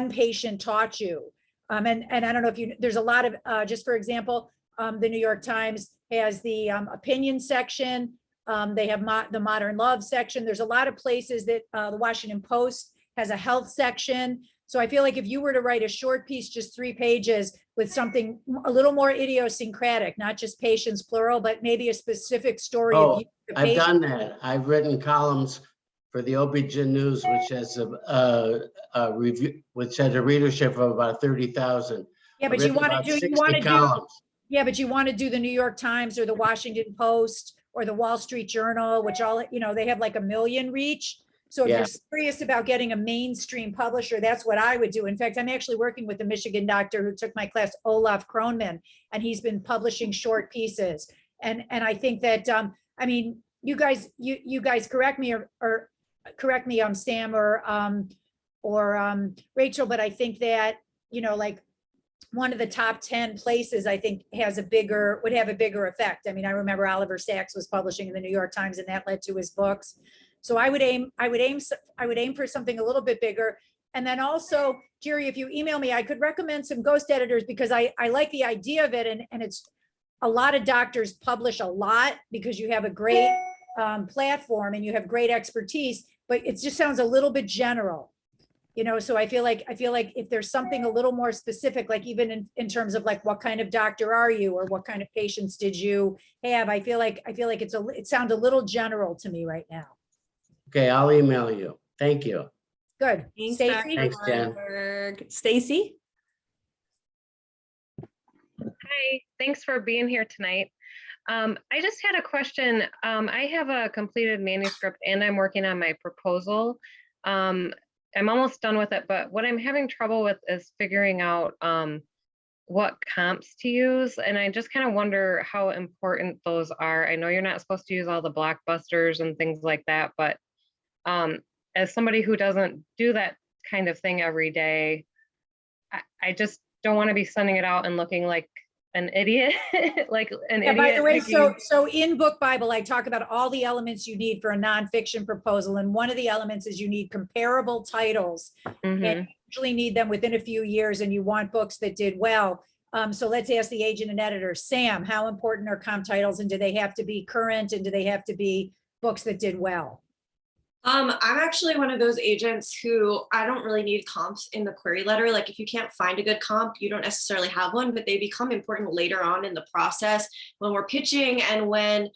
patient taught you. And I don't know if there's a lot of, just for example, the New York Times has the opinion section. They have the Modern Love section. There's a lot of places that the Washington Post has a health section. So I feel like if you were to write a short piece, just 3 pages with something a little more idiosyncratic, not just patients plural, but maybe a specific story. Oh, I've done that. I've written columns for the OB-GYN News, which has a review, which has a readership of about 30,000. Yeah, but you want to do columns. Yeah, but you want to do the New York Times or the Washington Post or the Wall Street Journal, which all, they have like 1 million reach. So if you're serious about getting a mainstream publisher, that's what I would do. In fact, I'm actually working with a Michigan doctor who took my class, Olaf Kronman, and he's been publishing short pieces. And I think that, I mean, you guys correct me or correct me, Sam or Rachel, but I think that, like one of the top 10 places I think would have a bigger effect. I mean, I remember Oliver Sacks was publishing in the New York Times and that led to his books. So I would aim for something a little bit bigger. And then also, Jerry, if you email me, I could recommend some ghost editors because I like the idea of it. And it's a lot of doctors publish a lot because you have a great platform and you have great expertise, but it just sounds a little bit general. So I feel like if there's something a little more specific, like even in terms of like, what kind of doctor are you or what kind of patients did you have? I feel like it sounds a little general to me right now. Okay, I'll email you. Thank you. Good. Thanks, Stacy? Thanks, Jen. Stacy? Hi, thanks for being here tonight. I just had a question. I have a completed manuscript and I'm working on my proposal. I'm almost done with it, but what I'm having trouble with is figuring out what comps to use. And I just kind of wonder how important those are. I know you're not supposed to use all the blockbusters and things like that, but as somebody who doesn't do that kind of thing every day, I just don't want to be sending it out and looking like an idiot, like an Yeah, idiot. by the way, picking- so in Book Bible, I talk about all the elements you need for a nonfiction proposal. And one of the elements is you need comparable titles. Mhm. And you usually need them within a few years, and you want books that did well. So let's ask the agent and editor, Sam, how important are comp titles, and do they have to be current, and do they have to be books that did well? I'm actually one of those agents who I don't really need comps in the query letter. Like if you can't find a good comp, you don't necessarily have one, but they become important later on in the process when we're pitching and when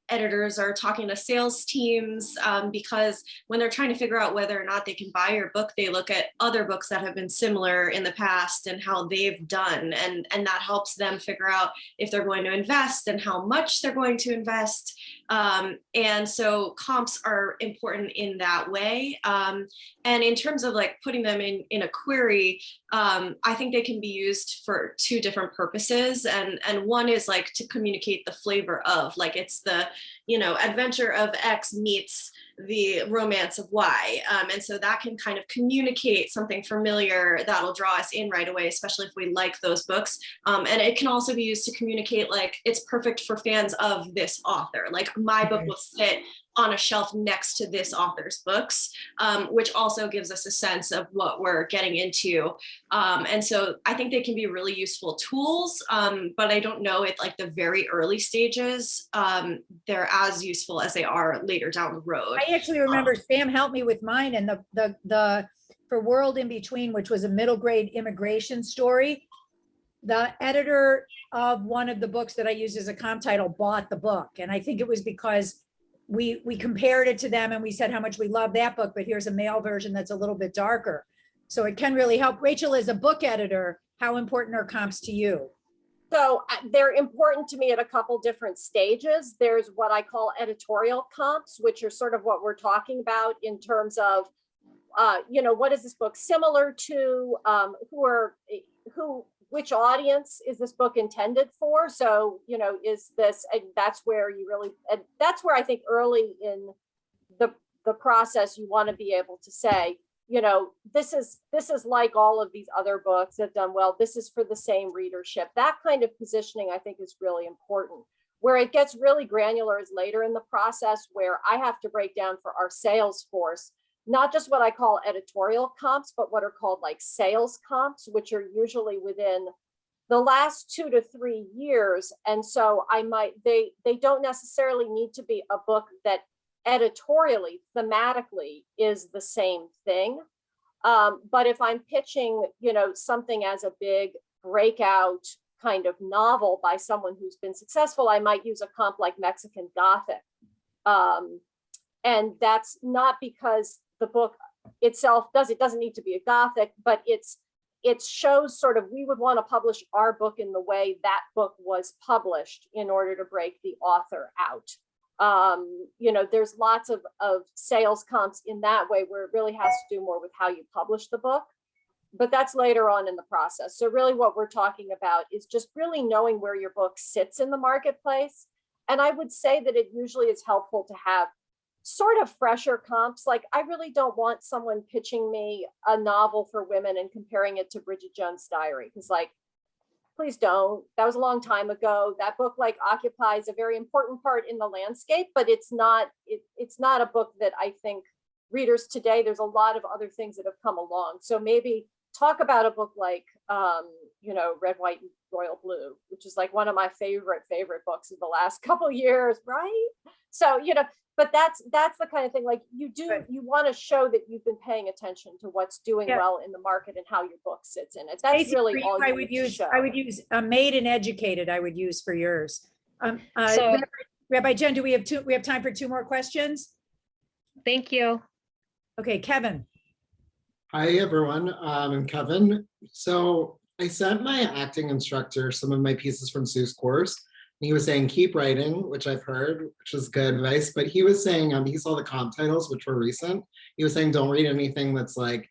editors are talking to sales teams, because when they're trying to figure out whether or not they can buy your book, they look at other books that have been similar in the past and how they've done. And that helps them figure out if they're going to invest and how much they're going to invest. And so comps are important in that way. And in terms of like putting them in a query, I think they can be used for two different purposes. And one is like to communicate the flavor of, like it's the, adventure of X meets the romance of Y. And so that can kind of communicate something familiar that'll draw us in right away, especially if we like those books. And it can also be used to communicate like it's perfect for fans of this author. Like my book will sit on a shelf next to this author's books, which also gives us a sense of what we're getting into. And so I think they can be really useful tools, but I don't know at like the very early stages, they're as useful as they are later down the road. I actually remember Sam helped me with mine, and the for World in Between, which was a middle grade immigration story. The editor of one of the books that I used as a comp title bought the book, and I think it was because we compared it to them and we said how much we love that book, but here's a male version that's a little bit darker. So it can really help. Rachel, as a book editor, how important are comps to you? So they're important to me at a couple different stages. There's what I call editorial comps, which are sort of what we're talking about in terms of, what is this book similar to? Which audience is this book intended for? So, is this, and that's where you really, and that's where I think early in the process, you want to be able to say, this is like all of these other books that have done well. This is for the same readership. That kind of positioning, I think, is really important. Where it gets really granular is later in the process, where I have to break down for our sales force, not just what I call editorial comps, but what are called like sales comps, which are usually within the last 2 to 3 years. And so they don't necessarily need to be a book that editorially, thematically is the same thing. But if I'm pitching, something as a big breakout kind of novel by someone who's been successful, I might use a comp like Mexican Gothic. And that's not because the book itself doesn't need to be a Gothic, but it shows sort of, we would want to publish our book in the way that book was published in order to break the author out. There's lots of sales comps in that way where it really has to do more with how you publish the book, but that's later on in the process. So really what we're talking about is just really knowing where your book sits in the marketplace. And I would say that it usually is helpful to have sort of fresher comps. Like I really don't want someone pitching me a novel for women and comparing it to Bridget Jones' Diary, because please don't. That was a long time ago. That book occupies a very important part in the landscape, but it's not a book that I think readers today, there's a lot of other things that have come along. So maybe talk about a book like, Red, White, and Royal Blue, which is like one of my favorite books of the last couple of years, right? So, but that's the kind of thing, like you want to show that you've been paying attention to what's doing well in the market and how your book sits in it. That's Basically, really all I would use Made and Educated. I would use for yours. Rabbi Jen, do we have time for 2 more questions? Thank you. Okay, Kevin. Hi, everyone. I'm Kevin. So I sent my acting instructor some of my pieces from Sue's course, He was saying keep writing, which I've heard, which is good advice. But he was saying he saw the comp titles, which were recent. He was saying don't read anything that's like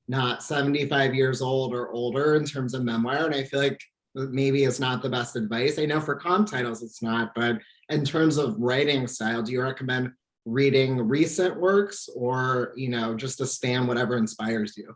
not 75 years old or older in terms of memoir. And I feel like maybe it's not the best advice. I know for comp titles it's not, but in terms of writing style, do you recommend reading recent works or, you know, just to span whatever inspires you?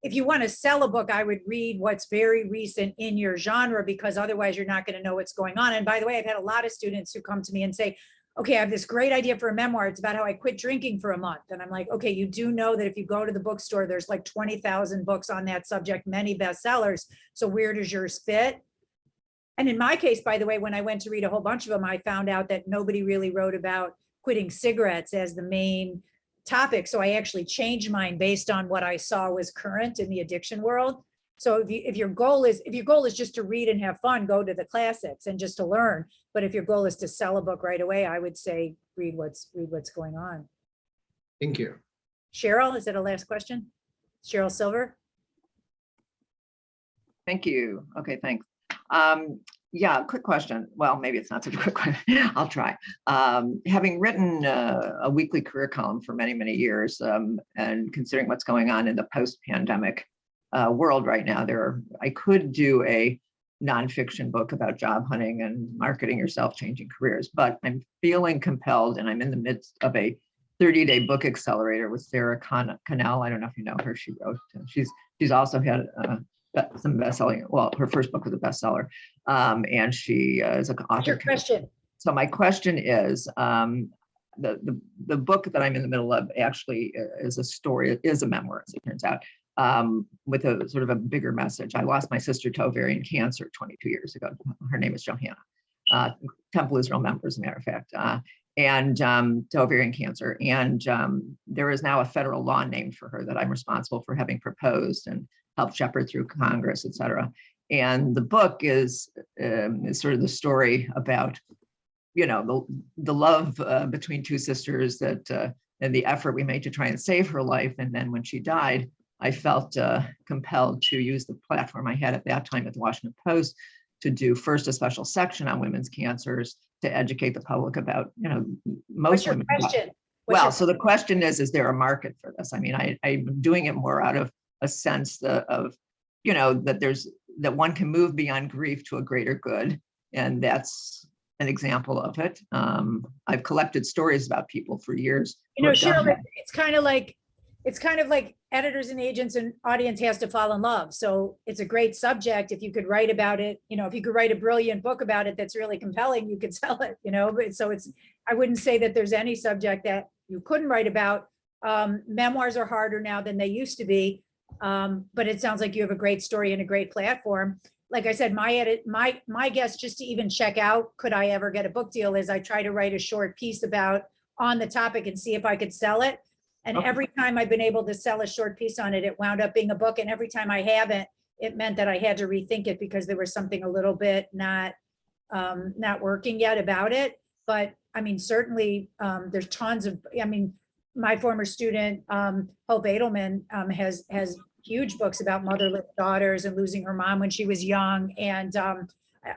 If you want to sell a book, I would read what's very recent in your genre, because otherwise you're not going to know what's going on. And by the way, I've had a lot of students who come to me and say, okay, I have this great idea for a memoir. It's about how I quit drinking for a month. And I'm like, okay, you do know that if you go to the bookstore, there's like 20,000 books on that subject, many bestsellers. So where does yours fit? And in my case, by the way, when I went to read a whole bunch of them, I found out that nobody really wrote about quitting cigarettes as the main topic. So I actually changed mine based on what I saw was current in the addiction world. So if your goal is just to read and have fun, go to the classics and just to learn. But if your goal is to sell a book right away, I would say read what's going on. Thank you. Cheryl, is that a last question? Cheryl Silver. Thank you. Okay, thanks. Yeah, quick question. Well, maybe it's not such a quick question. I'll try. Having written a weekly career column for many, many years, and considering what's going on in the post-pandemic world right now, I could do a nonfiction book about job hunting and marketing yourself, changing careers, but I'm feeling compelled, and I'm in the midst of a 30-day book accelerator with Sarah Cannell. I don't know if you know her. She wrote. She's also had some best-selling. Well, her first book was a bestseller, and she is an author. Your question. So my question is, the book that I'm in the middle of actually is a memoir, as it turns out, with a sort of a bigger message. I lost my sister to ovarian cancer 22 years ago. Her name is Johanna, Temple Israel member, as a matter of fact, and to ovarian cancer. And there is now a federal law named for her that I'm responsible for having proposed and helped shepherd through Congress, et cetera. And the book is sort of the story about, you know, the love between two sisters that and the effort we made to try and save her life. And then when she died, I felt compelled to use the platform I had at that time at the Washington Post to do first a special section on women's cancers to educate the public about, you know, most women. Question? Well, so the question is there a market for this? I mean, I'm doing it more out of a sense of, you know, that one can move beyond grief to a greater good. And that's an example of it. I've collected stories about people for years. You know, Cheryl, it's kind of like editors and agents and audience has to fall in love. So it's a great subject. If you could write about it, you know, if you could write a brilliant book about it that's really compelling, you could sell it, you know. But so I wouldn't say that there's any subject that you couldn't write about. Memoirs are harder now than they used to be. But it sounds like you have a great story and a great platform. Like I said, my guess, just to even check out, could I ever get a book deal, is I try to write a short piece on the topic and see if I could sell it. And every time I've been able to sell a short piece on it, it wound up being a book. And every time I haven't, it meant that I had to rethink it because there was something a little bit not working yet about it. But I mean, certainly there's tons of, I mean, my former student, Hope Edelman, has huge books about motherless daughters and losing her mom when she was young. And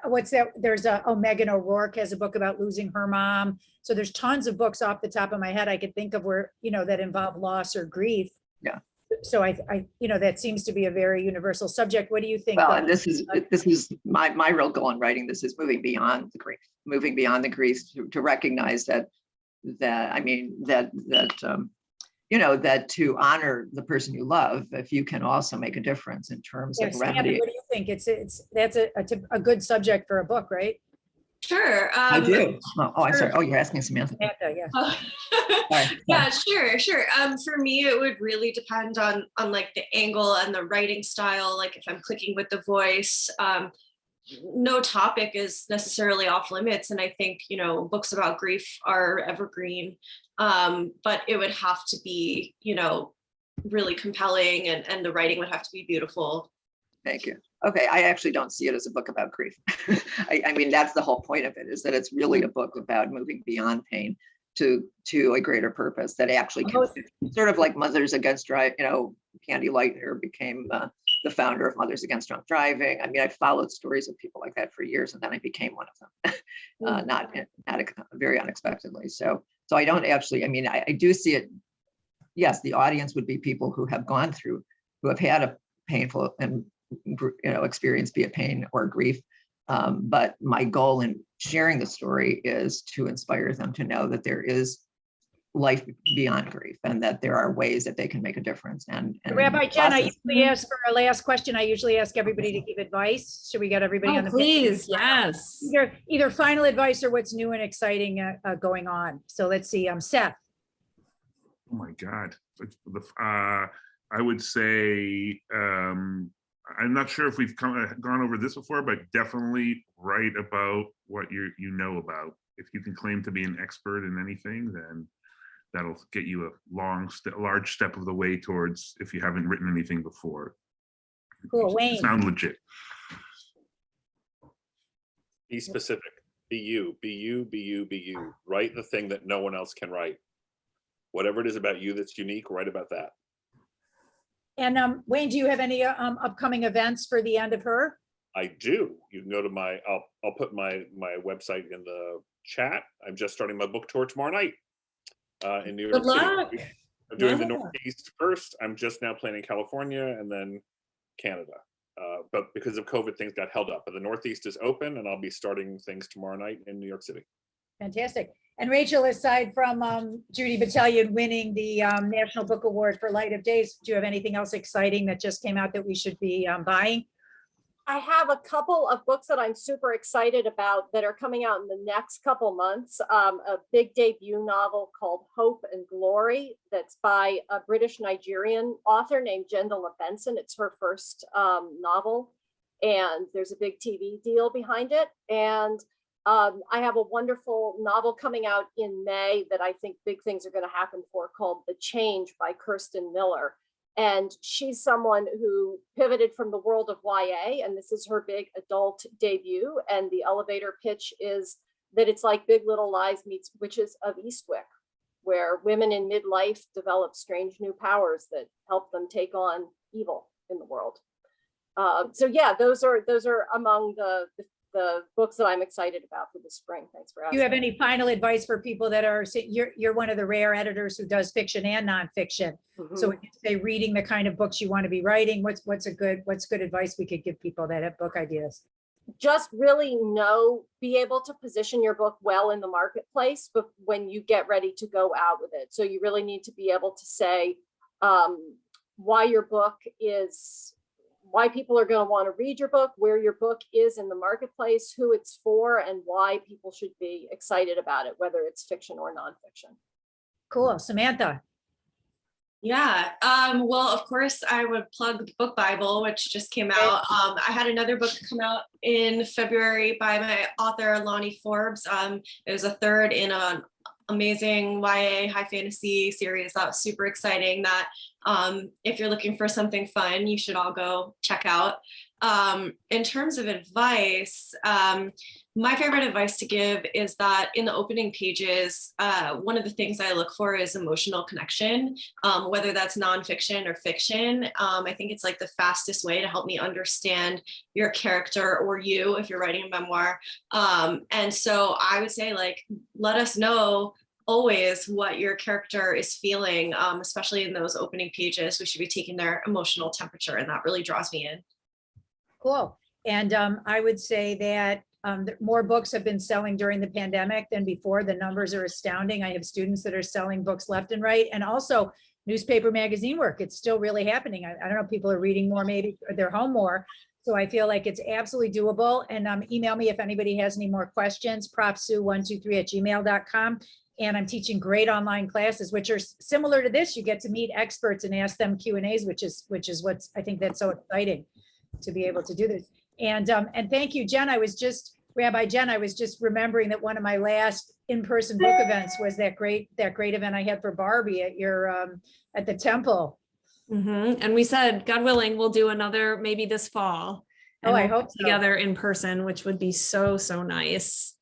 what's that? There's Megan O'Rourke has a book about losing her mom. So there's tons of books off the top of my head I could think of where, you know, that involve loss or grief. Yeah. So I you know, that seems to be a very universal subject. What do you think? Well, and this is my real goal in writing this, is moving beyond the grief to recognize that you know, that to honor the person you love, if you can also make a difference in terms of remedy. What do you think? That's a good subject for a book, right? Sure. I do. I'm sorry. Oh, you're asking Samantha. Samantha, yeah. Yeah, sure. For me, it would really depend on like the angle and the writing style. Like if I'm clicking with the voice, no topic is necessarily off limits. And I think, you know, books about grief are evergreen, but it would have to be, you know, really compelling and the writing would have to be beautiful. Thank you. Okay, I actually don't see it as a book about grief. I mean, that's the whole point of it, is that it's really a book about moving beyond pain to a greater purpose that actually can, sort of like Mothers Against Candy Lightner became the founder of Mothers Against Drunk Driving. I mean, I followed stories of people like that for years, and then I became one of them, not very unexpectedly. So I don't actually, I mean, I do see it. Yes, the audience would be people who have gone through, who have had a painful and experience, be it pain or grief. But my goal in sharing the story is to inspire them to know that there is life beyond grief, and that there are ways that they can make a difference. And Rabbi Jen, I usually ask for our last question. I usually ask everybody to give advice. Should we get everybody on the please? Yes. Either final advice or what's new and exciting going on. So let's see. Seth. Oh my God. I would say, I'm not sure if we've gone over this before, but definitely write about what you know about. If you can claim to be an expert in anything, then that'll get you a large step of the way towards if you haven't written anything before. Cool, Wayne. Sound legit. Be specific. Be you. Be you. Be you. Be you. Write the thing that no one else can write. Whatever it is about you that's unique, write about that. And Wayne, do you have any upcoming events for the end of her? I do. You can go to I'll put my website in the chat. I'm just starting my book tour tomorrow night in New York Good luck. City. I'm doing the Northeast first. I'm just now planning California and then Canada. But because of COVID, things got held up. But the Northeast is open, and I'll be starting things tomorrow night in New York City. Fantastic. And Rachel, aside from Judy Battalion winning the National Book Award for Light of Days, do you have anything else exciting that just came out that we should be buying? I have a couple of books that I'm super excited about that are coming out in the next couple months. A big debut novel called Hope and Glory that's by a British Nigerian author named Jendela Benson. It's her first novel, and there's a big TV deal behind it. And I have a wonderful novel coming out in May that I think big things are going to happen for, called The Change by Kirsten Miller. And she's someone who pivoted from the world of YA, and this is her big adult debut. And the elevator pitch is that it's like Big Little Lies meets Witches of Eastwick, where women in midlife develop strange new powers that help them take on evil in the world. So yeah, those are among the books that I'm excited about for the spring. Thanks for asking. Do you have any final advice for people that are, you're one of the rare editors who does fiction and nonfiction. Mm-hmm. So when you say reading the kind of books you want to be writing, what's good advice we could give people that have book ideas? Just really be able to position your book well in the marketplace, but when you get ready to go out with it. So you really need to be able to say why your book is, why people are going to want to read your book, where your book is in the marketplace, who it's for, and why people should be excited about it, whether it's fiction or nonfiction. Cool. Samantha. Yeah, well, of course, I would plug the Book Bible, which just came out. I had another book come out in February by my author, Lonnie Forbes. It was a third in an amazing YA high fantasy series that was super exciting that if you're looking for something fun, you should all go check out. In terms of advice, my favorite advice to give is that in the opening pages, one of the things I look for is emotional connection, whether that's nonfiction or fiction. I think it's like the fastest way to help me understand your character or you if you're writing a memoir. And so I would say, like, let us know always what your character is feeling, especially in those opening pages. We should be taking their emotional temperature, and that really draws me in. Cool. And I would say that more books have been selling during the pandemic than before. The numbers are astounding. I have students that are selling books left and right, and also newspaper magazine work. It's still really happening. I don't know, people are reading more, maybe they're home more. So I feel like it's absolutely doable. And email me if anybody has any more questions, propsue123@gmail.com. And I'm teaching great online classes, which are similar to this. You get to meet experts and ask them Q&As, which is what's, I think that's so exciting to be able to do this. And thank you, Jen. Rabbi Jen, I was just remembering that one of my last in-person book events was that great event I had for Barbie at your at the temple. Mm-hmm. And we said, God willing, we'll do another maybe this fall. Oh, I hope so. Together in person, which would be so nice.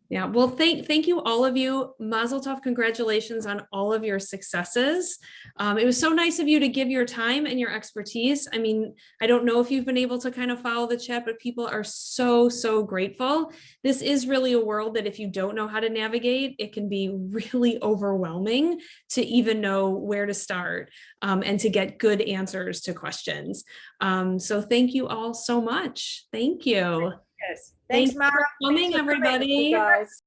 Yeah, well, thank you, all of you. Mazel tov, congratulations on all of your successes. It was so nice of you to give your time and your expertise. I mean, I don't know if you've been able to kind of follow the chat, but people are so grateful. This is really a world that if you don't know how to navigate, it can be really overwhelming to even know where to start and to get good answers to questions. So thank you all so much. Thank you. Yes. Thanks, Thanks Mara. for coming, Thanks for coming, everybody. Guys.